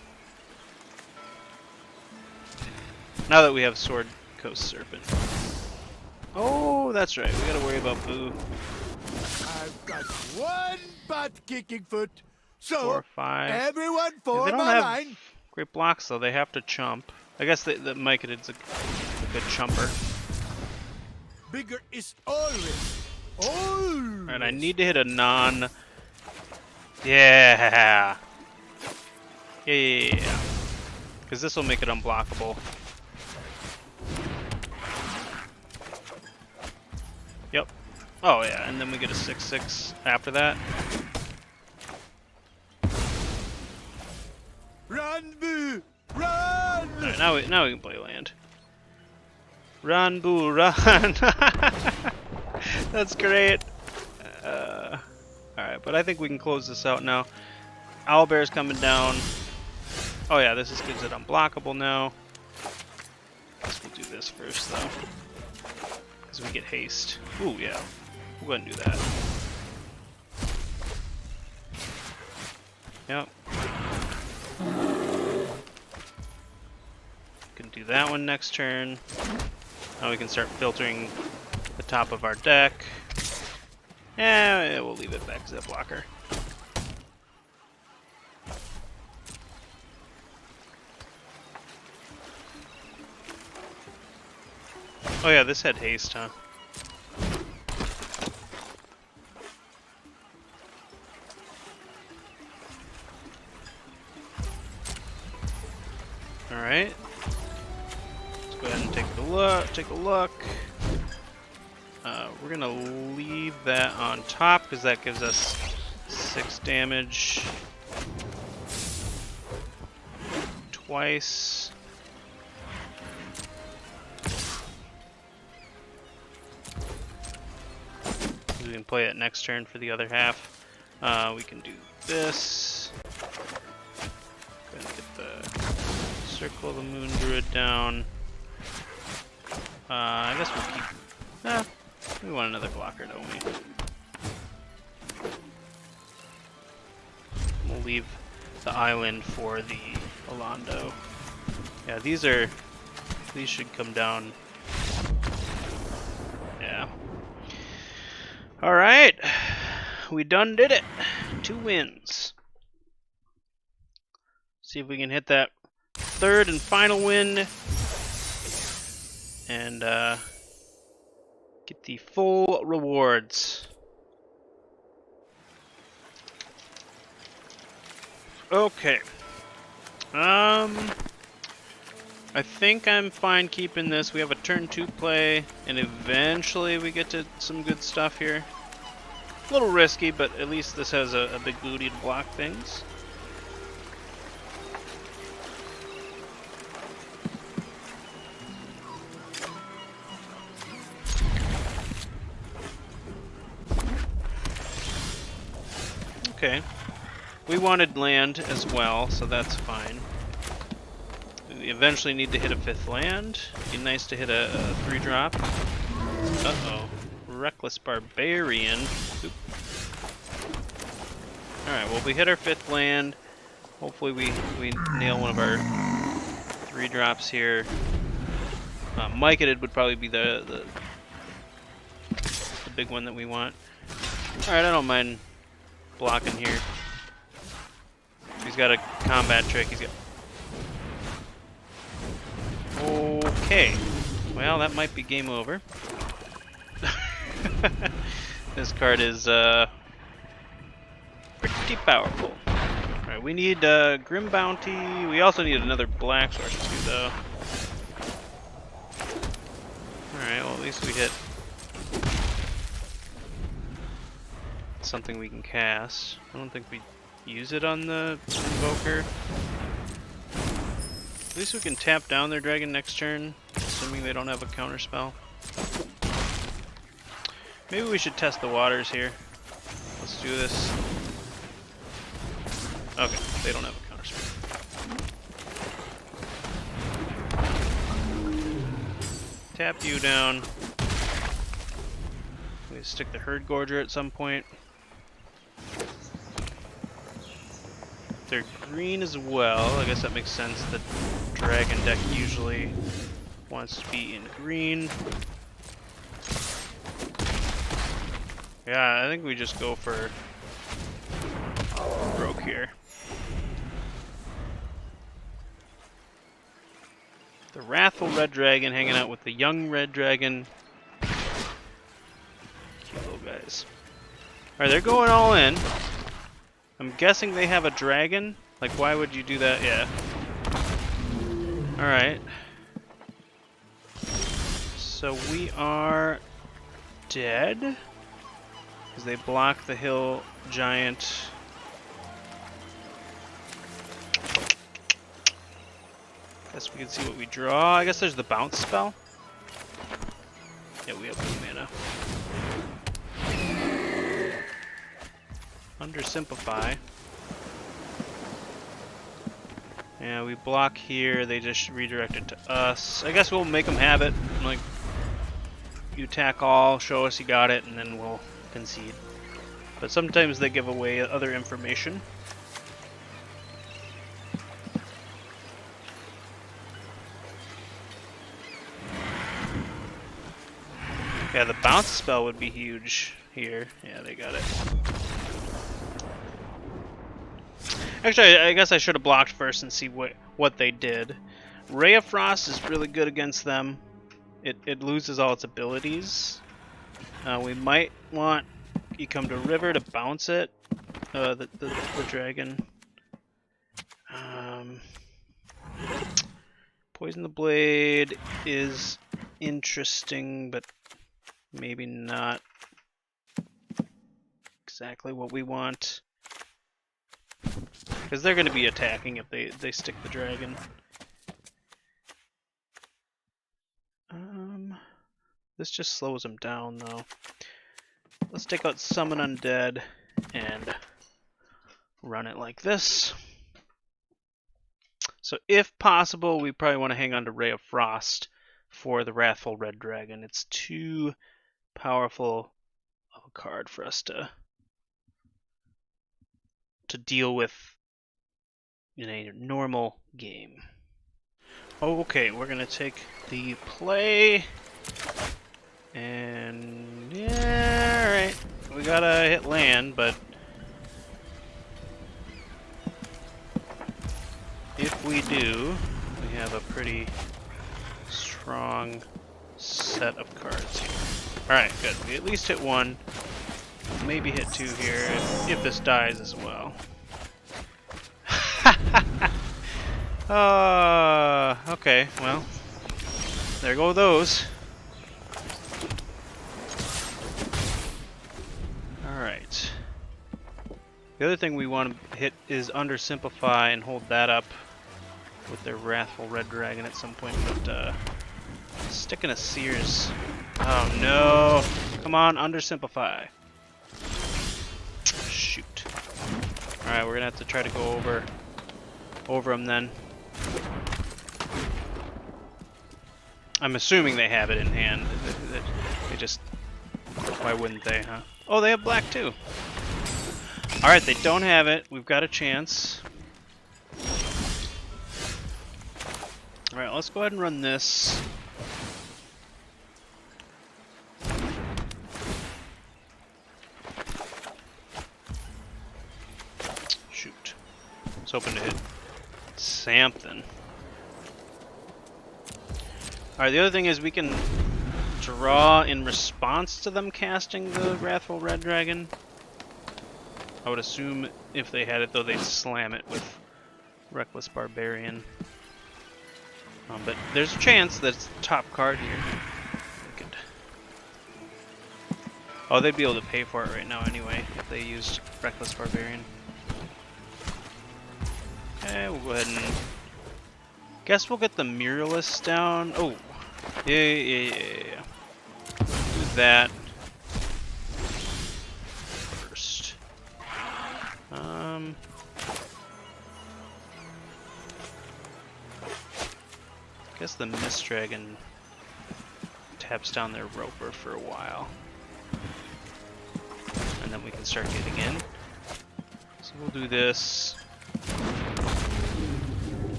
Now that we have Sword Coast Serpent. Oh, that's right. We gotta worry about Boo. I've got 1 butt-kicking foot, so 4, 5. everyone Yeah, form they a don't have line. great blocks though. They have to chump. I guess the Myconids a good chumper. Bigger is always. Alright, I need to hit a non. Yeah. Yeah. Because this will make it unblockable. Yep. Oh yeah, and then we get a 6/6 after that. Run, Boo! Run! Alright, now we can play land. Run, Boo, run! That's great. Alright, but I think we can close this out now. Owlbear's coming down. Oh yeah, this gives it unblockable now. Guess we'll do this first though. Because we get haste. Ooh, yeah. We'll go ahead and do that. Yep. Can do that one next turn. Now we can start filtering the top of our deck. Yeah, we'll leave it back to the blocker. Oh yeah, this had haste, huh? right. Let's go ahead and take a look. We're gonna leave that on top because that gives us 6 damage twice. We can play it next turn for the other half. We can do this. Go ahead and get the Circle of the Moon Druid down. I guess we'll keep. We want another blocker, don't we? We'll leave the island for the Alando. Yeah, these should come down. Yeah. All right, we done did it. 2 wins. See if we can hit that 3rd and final win and get the full rewards. Okay. I think I'm fine keeping this. We have a turn 2 play, and eventually we get to some good stuff here. A little risky, but at least this has a big booty to block things. Okay. We wanted land as well, so that's fine. We eventually need to hit a 5th land. Be nice to hit a 3-drop. Uh-oh. Reckless Barbarian. Oop. Alright, well we hit our 5th land. Hopefully we nail one of our 3-drops here. Mycadid would probably be the big one that we want. Alright, I don't mind blocking here. He's got a combat trick. He's got. Okay. Well, that might be game over. This card is pretty powerful. Alright, we need Grim Bounty. We also need another black source too, though. Alright, well at least we hit something we can cast. I don't think we use it on the Invoker. At least we can tap down their dragon next turn, assuming they don't have a counter spell. Maybe we should test the waters here. Let's do this. Okay, they don't have a counter spell. Tap you down. We stick the Herd Gorger at some point. They're green as well. I guess that makes sense. The dragon deck usually wants to be in green. Yeah, I think we just go for broke here. The Wrathful Red Dragon hanging out with the young Red Dragon. Cute little guys. Alright, they're going all in. I'm guessing they have a dragon. Like, why would you do that? Yeah. Alright. So we are dead. Because they block the hill giant. Guess we can see what we draw. I guess there's the bounce spell. Yeah, we have blue mana. Undersimplify. Yeah, we block here, they just redirect it to us. I guess we'll make them have it. Like, you attack all, show us you got it, and then we'll concede. But sometimes they give away other information. Yeah, the bounce spell would be huge here. Yeah, they got it. Actually, I guess I should have blocked first and see what they did. Ray of Frost is really good against them. It loses all its abilities. We might want you come to river to bounce it. The dragon. Poison the Blade is interesting, but maybe not exactly what we want. Because they're going to be attacking if they stick the dragon. This just slows them down, though. Let's take out Summon Undead and run it like this. So if possible, we probably want to hang on to Ray of Frost for the Wrathful Red Dragon. It's too powerful of a card for us to deal with in a normal game. Okay, we're gonna take the play, and yeah, alright. We gotta hit land, but if we do, we have a pretty strong set of cards here. Alright, good. We at least hit one. Maybe hit two here if this dies as well. Okay, well, there go those. Alright. The other thing we want to hit is Undersimplify and hold that up with their Wrathful Red Dragon at some point, but sticking a Sears. Oh no! Come on, Undersimplify. Shoot. Alright, we're gonna have to try to go over them then. I'm assuming they have it in hand. They just... Why wouldn't they, huh? Oh, they have black too. Alright, they don't have it. We've got a chance. Alright, let's go ahead and run this. Shoot. I was hoping to hit something. Alright, the other thing is we can draw in response to them casting the Wrathful Red Dragon. I would assume if they had it, though, they'd slam it with Reckless Barbarian. But there's a chance that it's the top card here. We could... Oh, they'd be able to pay for it right now anyway, if they used Reckless Barbarian. Okay, we'll go ahead and... Guess we'll get the Muralist down. Oh, yeah. Do that first. Guess the Mist Dragon taps down their Roper for a while, and then we can start getting in. So we'll do this.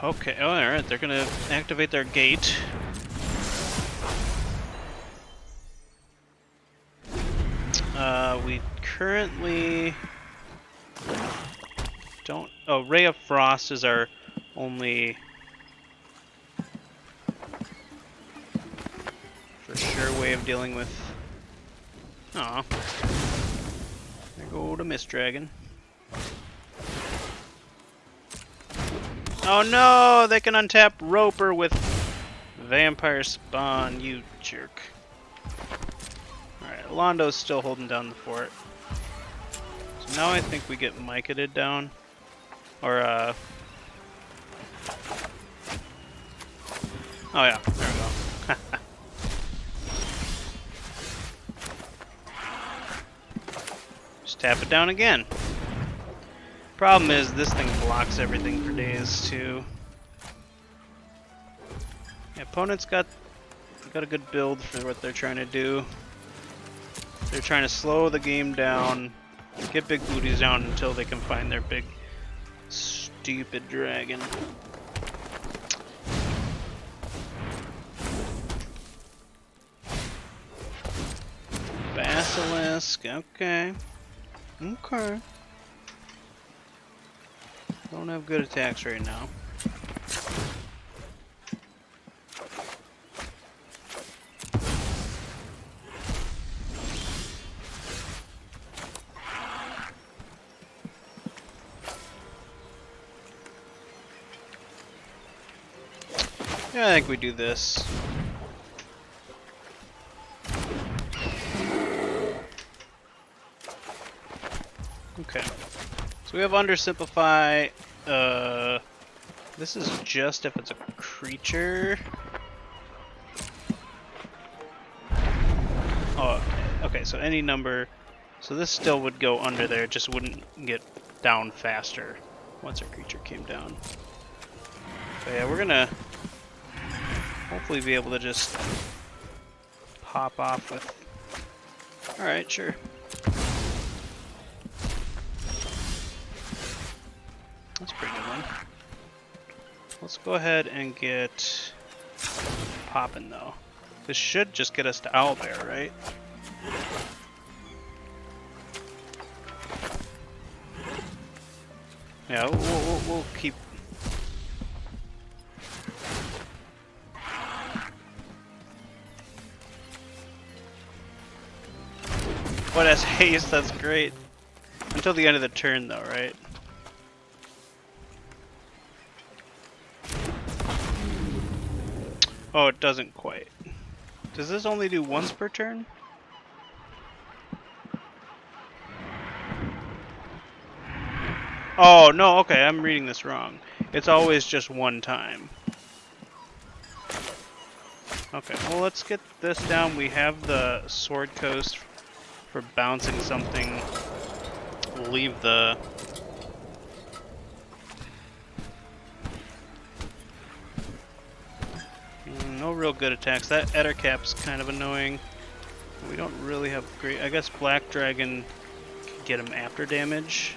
Okay, oh, alright, they're gonna activate their gate. We currently don't... Oh, Ray of Frost is our only for sure way of dealing with... Aw. There go the Mist Dragon. Oh no! They can untap Roper with Vampire Spawn, you jerk. Alright, Londo's still holding down the fort. So now I think we get Mycadid down. Or, Oh yeah, there we go. Just tap it down again. Problem is, this thing blocks everything for days too. The opponent's got a good build for what they're trying to do. They're trying to slow the game down, get big booties down until they can find their big, stupid dragon. Basilisk, okay. Okay. Don't have good attacks right now. Yeah, I think we do this. Okay. So we have undersimplify. This is just if it's a creature. Oh, okay. So any number. So this still would go under there, it just wouldn't get down faster once our creature came down. But yeah, we're gonna hopefully be able to just pop off with. Alright, sure. That's a pretty good one. Let's go ahead and get popping though. This should just get us to Owlbear, right? Yeah, we'll keep. What has haste? That's great. Until the end of the turn, though, right? Oh, it doesn't quite. Does this only do once per turn? Oh, no, okay, I'm reading this wrong. It's always just one time. Okay, well, let's get this down. We have the Sword Coast for bouncing something. We'll leave the... No real good attacks. That Ettercap's kind of annoying. We don't really have great... I guess Black Dragon can get him after damage.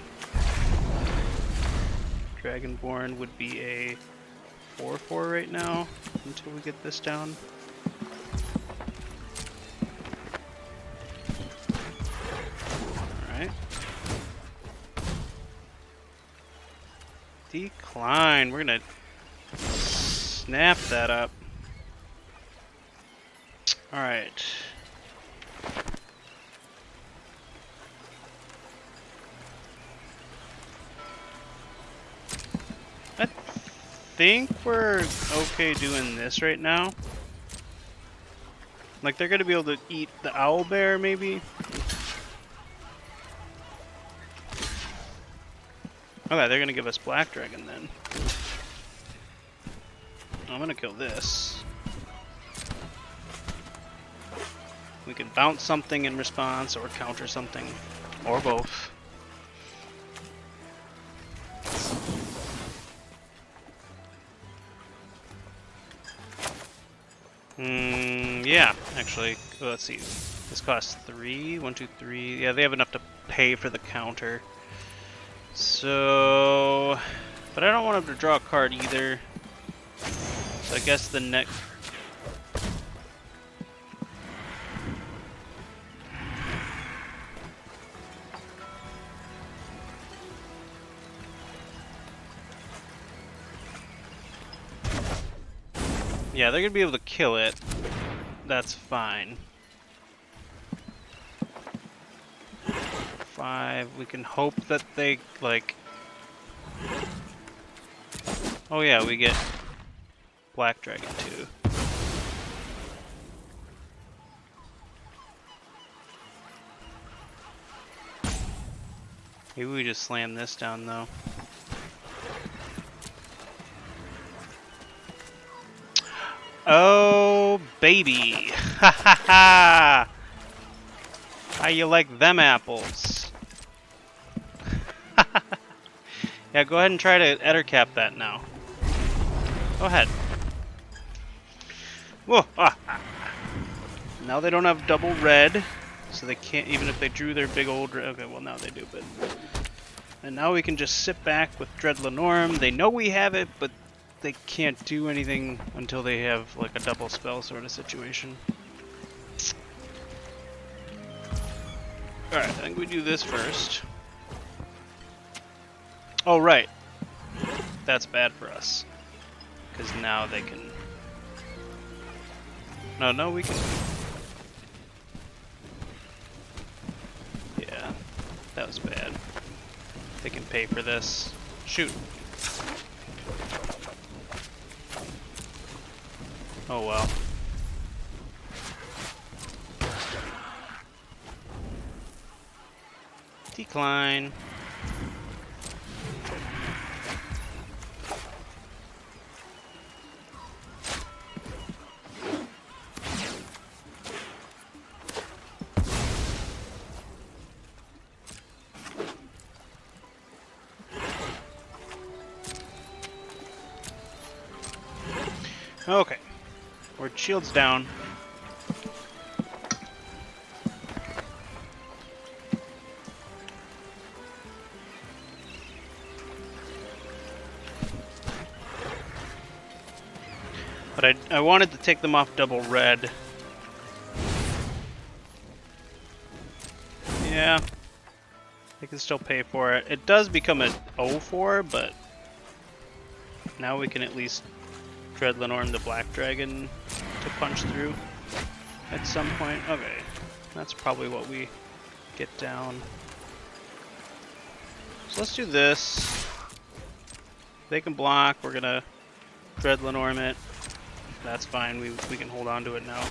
Dragonborn would be a 4/4 right now until we get this down. Alright. Decline. We're gonna snap that up. Alright. I think we're okay doing this right now. Like, they're gonna be able to eat the owlbear, maybe? Okay, they're gonna give us Black Dragon then. I'm gonna kill this. We can bounce something in response, or counter something, or both. Yeah, actually, let's see. This costs 3, 1, 2, 3. Yeah, they have enough to pay for the counter. So, but I don't want them to draw a card either. So I guess the next. Yeah, they're gonna be able to kill it. That's fine. 5. We can hope that they like. Oh yeah, we get Black Dragon too. Maybe we just slam this down though. Oh, baby! Ha ha ha! How you like them apples? Yeah, go ahead and try to Ettercap that now. Go ahead. Whoa! Ah. Now they don't have double red, so they can't, even if they drew their big old... Okay, well now they do, but... And now we can just sit back with Dread Lenorum. They know we have it, but they can't do anything until they have like a double spell sort of situation. Alright, I think we do this first. Oh, right. That's bad for us. Because now they can... No, we can... Yeah, that was bad. They can pay for this. Shoot. Oh well. Decline. Okay. We're shields down. But I wanted to take them off double red. Yeah. They can still pay for it. It does become a 0-4, but now we can at least Dread Lenorm the Black Dragon to punch through at some point. Okay. That's probably what we get down. So let's do this. They can block. We're gonna Dread Lenorm it. That's fine. We can hold on to it now.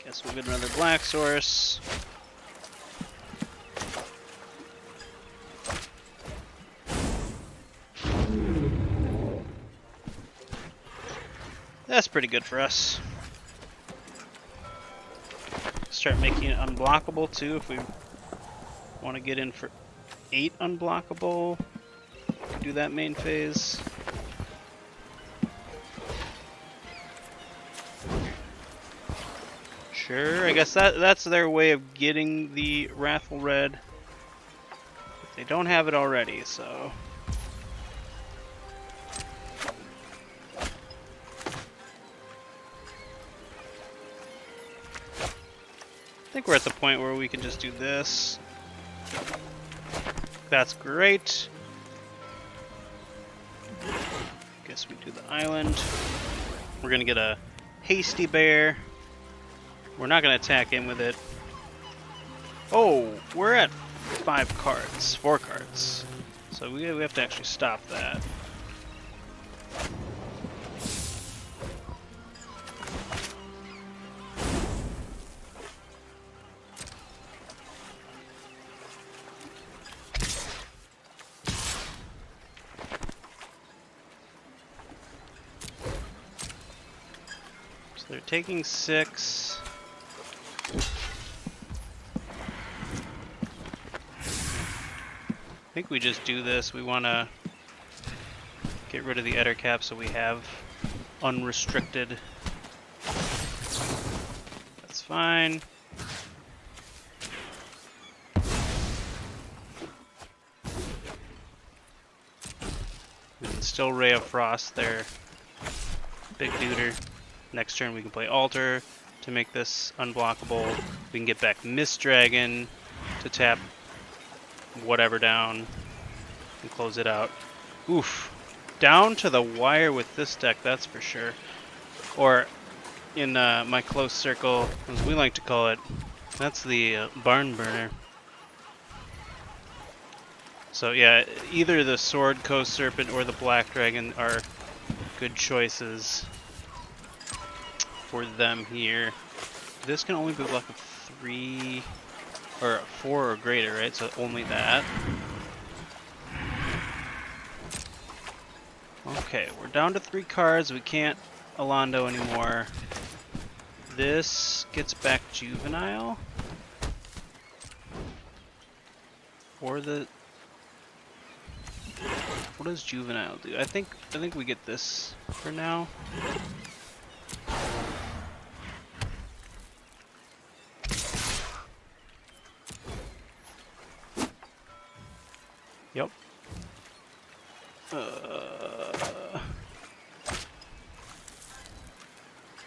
Guess we'll get another black source. That's pretty good for us. Start making it unblockable too if we want to get in for 8 unblockable. Do that main phase. Sure, I guess that's their way of getting the Wrathful Red. They don't have it already, so... I think we're at the point where we can just do this. That's great. Guess we do the island. We're gonna get a Hasty Bear. We're not gonna attack in with it. Oh, we're at 4 cards. So we have to actually stop that. They're taking 6. I think we just do this. We want to get rid of the Eder cap so we have unrestricted. That's fine. We can still Ray of Frost there. Big duder. Next turn we can play Altar to make this unblockable. We can get back Mist Dragon to tap whatever down and close it out. Oof. Down to the wire with this deck, that's for sure. Or in my close circle, as we like to call it, that's the Barnburner. So yeah, either the Sword Coast Serpent or the Black Dragon are good choices for them here. This can only be blocked with 3 or 4 or greater, right? So only that. Okay, we're down to 3 cards. We can't Alando anymore. This gets back Juvenile. Or the... What does Juvenile do? I think we get this for now. Yep.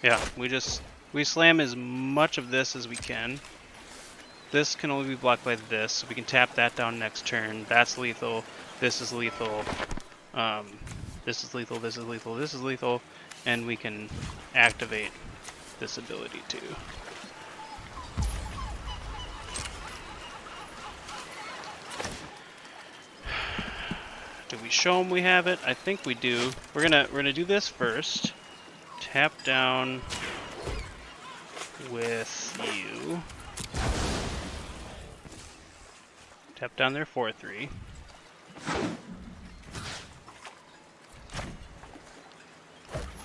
Yeah, we slam as much of this as we can. This can only be blocked by this, so we can tap that down next turn. That's lethal. This is lethal. This is lethal. This is lethal. This is lethal, and we can activate this ability too. Do we show them we have it? I think we do. We're gonna do this first. Tap down with you. Tap down there 4-3.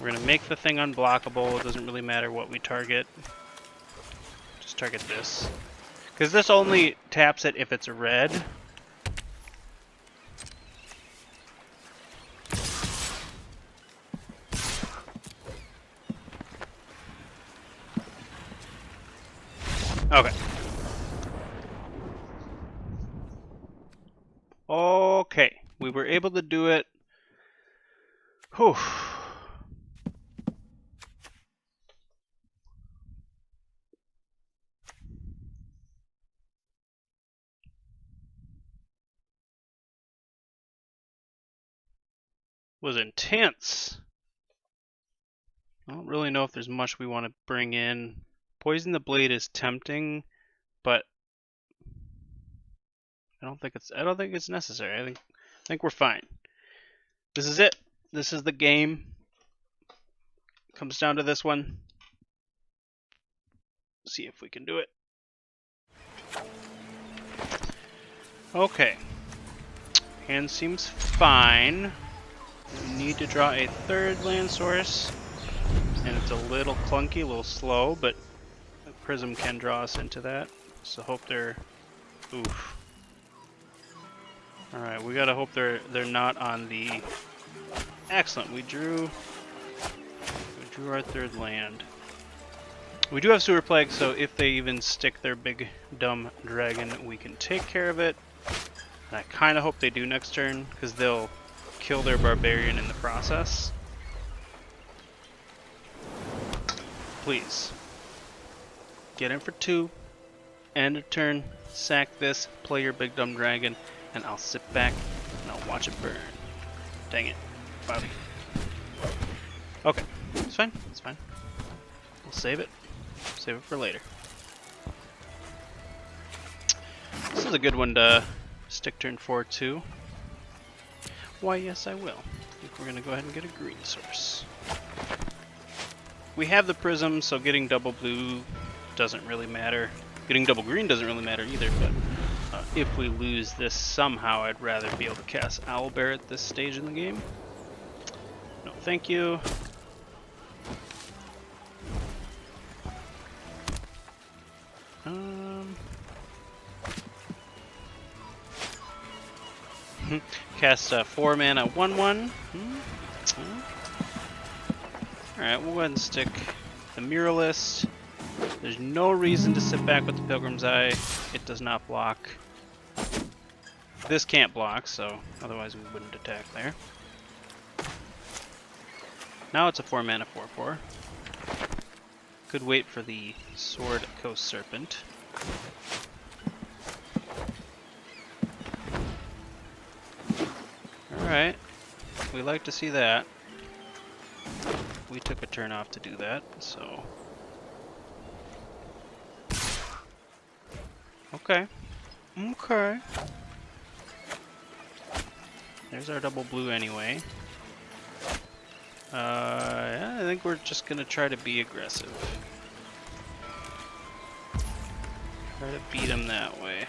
We're gonna make the thing unblockable. It doesn't really matter what we target. Just target this. Because this only taps it if it's a red. Okay. Okay. We were able to do it. Whew. Was intense. I don't really know if there's much we want to bring in. Poison the Blade is tempting, but I don't think it's necessary. I think we're fine. This is it. This is the game. Comes down to this one. See if we can do it. Okay. Hand seems fine. We need to draw a third land source. And it's a little clunky, a little slow, but the Prism can draw us into that. So hope they're... Oof. Alright, we gotta hope they're not on the... Excellent, we drew our third land. We do have Sewer Plague, so if they even stick their big dumb dragon, we can take care of it. And I kinda hope they do next turn, because they'll kill their barbarian in the process. Please. Get in for 2. End of turn. Sack this. Play your big dumb dragon. And I'll sit back and I'll watch it burn. Dang it. Bobby. Okay. It's fine. It's fine. We'll save it. Save it for later. This is a good one to stick turn 4 too. Why, yes, I will. I think we're going to go ahead and get a green source. We have the Prism, so getting double blue doesn't really matter. Getting double green doesn't really matter either, but if we lose this somehow, I'd rather be able to cast Owlbear at this stage in the game. No, thank you. Cast 4 mana 1/1. Alright, we'll go ahead and stick the Muralist. There's no reason to sit back with the Pilgrim's Eye. It does not block. This can't block, so otherwise we wouldn't attack there. Now it's a 4 mana 4/4. Could wait for the Sword Coast Serpent. Alright, we like to see that. We took a turn off to do that, so... Okay. Okay. There's our double blue anyway. Yeah, I think we're just gonna try to be aggressive. Try to beat him that way.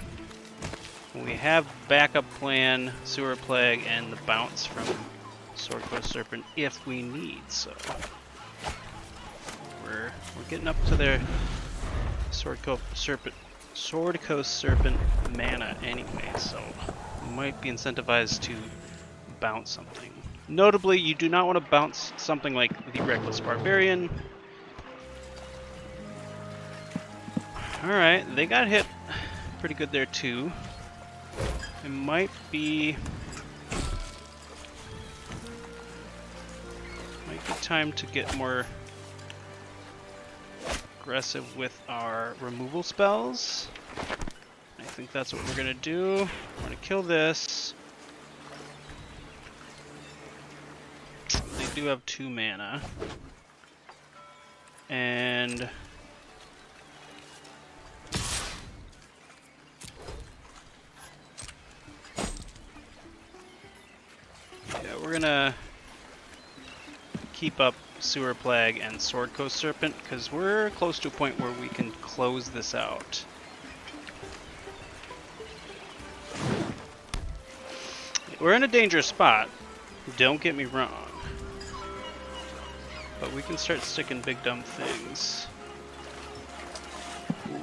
We have backup plan, Sewer Plague, and the bounce from Sword Coast Serpent if we need, so... We're getting up to their Sword Coast Serpent mana anyway, so we might be incentivized to bounce something. Notably, you do not want to bounce something like the Reckless Barbarian. Alright, they got hit pretty good there too. It might be time to get more aggressive with our removal spells. I think that's what we're gonna do. We're gonna kill this. They do have 2 mana. And yeah, we're gonna keep up Sewer Plague and Sword Coast Serpent because we're close to a point where we can close this out. We're in a dangerous spot, don't get me wrong. But we can start sticking big dumb things. Ooh.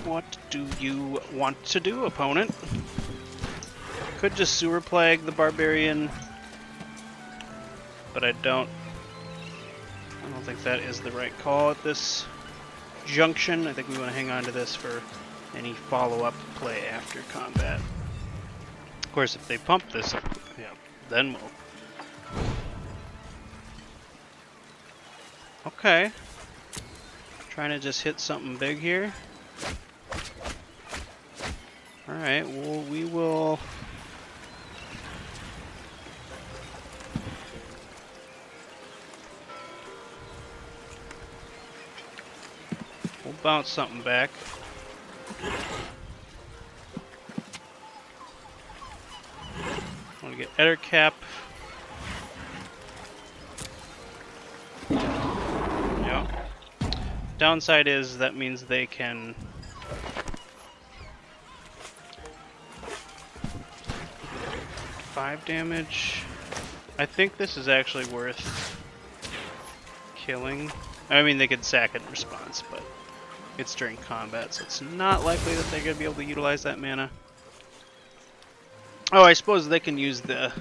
What do you want to do, opponent? Could just Sewer Plague the Barbarian, but I don't think that is the right call at this junction. I think we want to hang on to this for any follow-up play after combat. Of course, if they pump this, yeah, then we'll. Okay. Trying to just hit something big here. Alright, well, we will. We'll bounce something back. I want to get Eder Cap. Yep. Downside is that means they can. 5 damage. I think this is actually worth killing. I mean, they could sack it in response, but it's during combat, so it's not likely that they're going to be able to utilize that mana. Oh, I suppose they can use the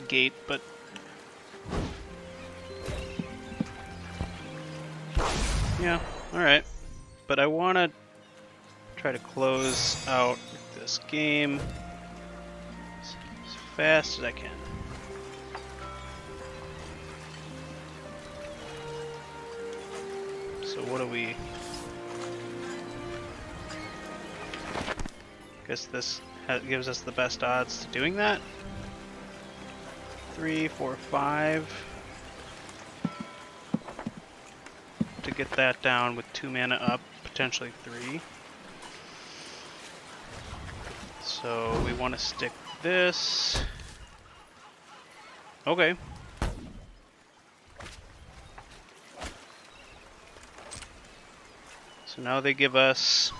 gate, but yeah, alright. But I want to try to close out this game as fast as I can. So what do we... Guess this gives us the best odds to doing that. 3, 4, 5. To get that down with 2 mana up, potentially 3. So we want to stick this. Okay. So now they give us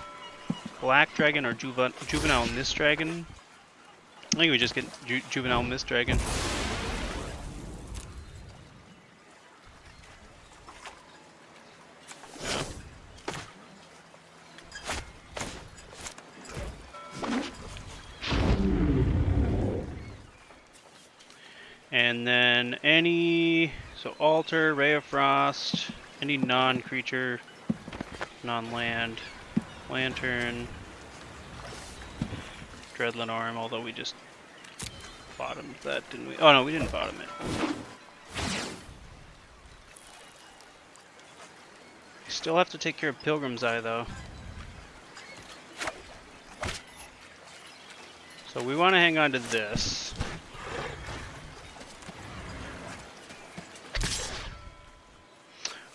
Black Dragon or Juvenile Mist Dragon. I think we just get Juvenile Mist Dragon. Yeah. And then any, so Altar, Ray of Frost, any non-creature, non-land, Lantern, Dreadland Arm, although we just bottomed that, didn't we? Oh no, we didn't bottom it. We still have to take care of Pilgrim's Eye though. So we want to hang on to this.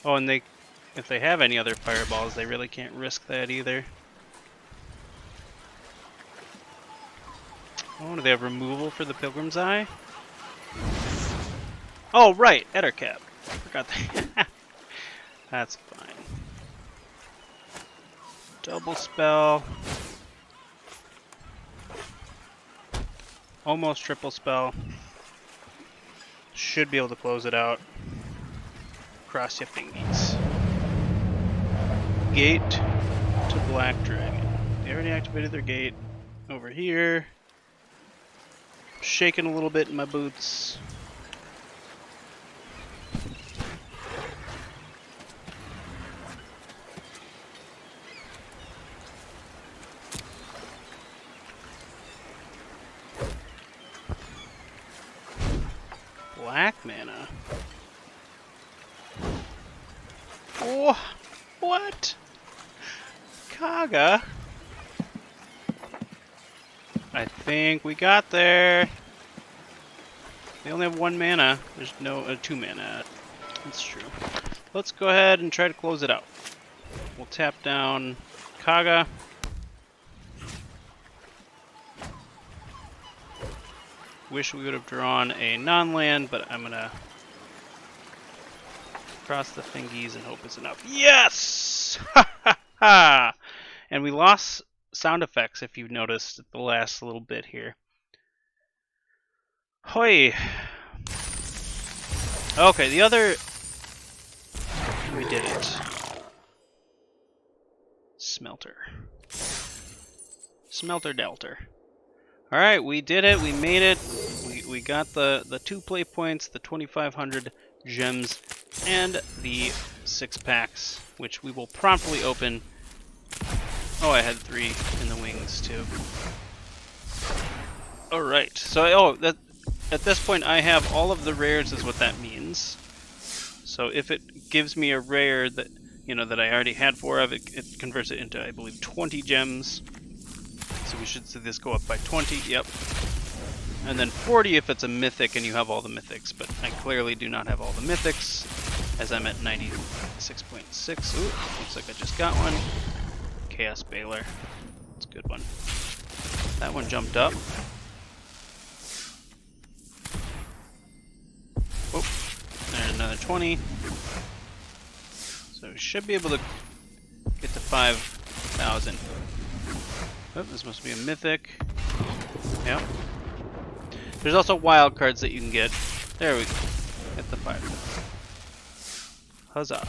Oh, and if they have any other fireballs, they really can't risk that either. Oh, do they have removal for the Pilgrim's Eye? Oh, right, Eder Cap. I forgot that. That's fine. Double spell. Almost triple spell. Should be able to close it out. Cross your fingers. Gate to Black Dragon. They already activated their gate. Over here. Shaking a little bit in my boots. Black mana. Oh, what? Kaga? I think we got there. They only have 1 mana. There's no 2 mana. That's true. Let's go ahead and try to close it out. We'll tap down Kaga. Wish we would have drawn a non-land, but I'm gonna cross the fingies and hope it's enough. Yes! Ha ha ha! And we lost sound effects, if you've noticed, at the last little bit here. Hoi! Okay, the other... We did it. Smelter. Smelter Delter. Alright, we did it. We made it. We got the 2 play points, the 2,500 gems, and the 6 packs, which we will promptly open. Oh, I had 3 in the wings, too. Alright, so at this point I have all of the rares is what that means. So if it gives me a rare that, you know, that I already had 4 of, it converts it into, I believe, 20 gems. So we should see this go up by 20, yep. And then 40 if it's a mythic and you have all the mythics, but I clearly do not have all the mythics, as I'm at 96.6. Ooh, looks like I just got one. Chaos Baler. That's a good one. That one jumped up. Oh, there's another 20. So we should be able to get to 5,000. Oh, this must be a mythic. Yep. There's also wild cards that you can get. There we go. Get the 5,000. Huzzah.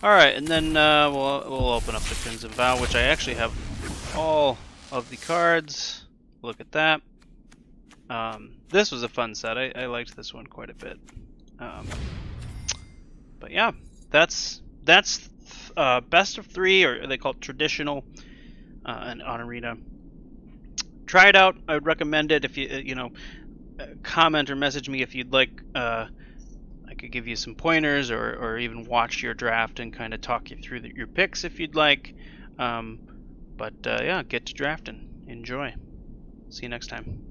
Alright, and then we'll open up the Crimson Vow, which I actually have all of the cards. Look at that. This was a fun set. I liked this one quite a bit. But yeah, that's best of 3, or they call it traditional, and on Arena. Try it out. I would recommend it. If you comment or message me if you'd like. I could give you some pointers, or even watch your draft and kind of talk you through your picks if you'd like. But yeah, get to drafting. Enjoy. See you next time.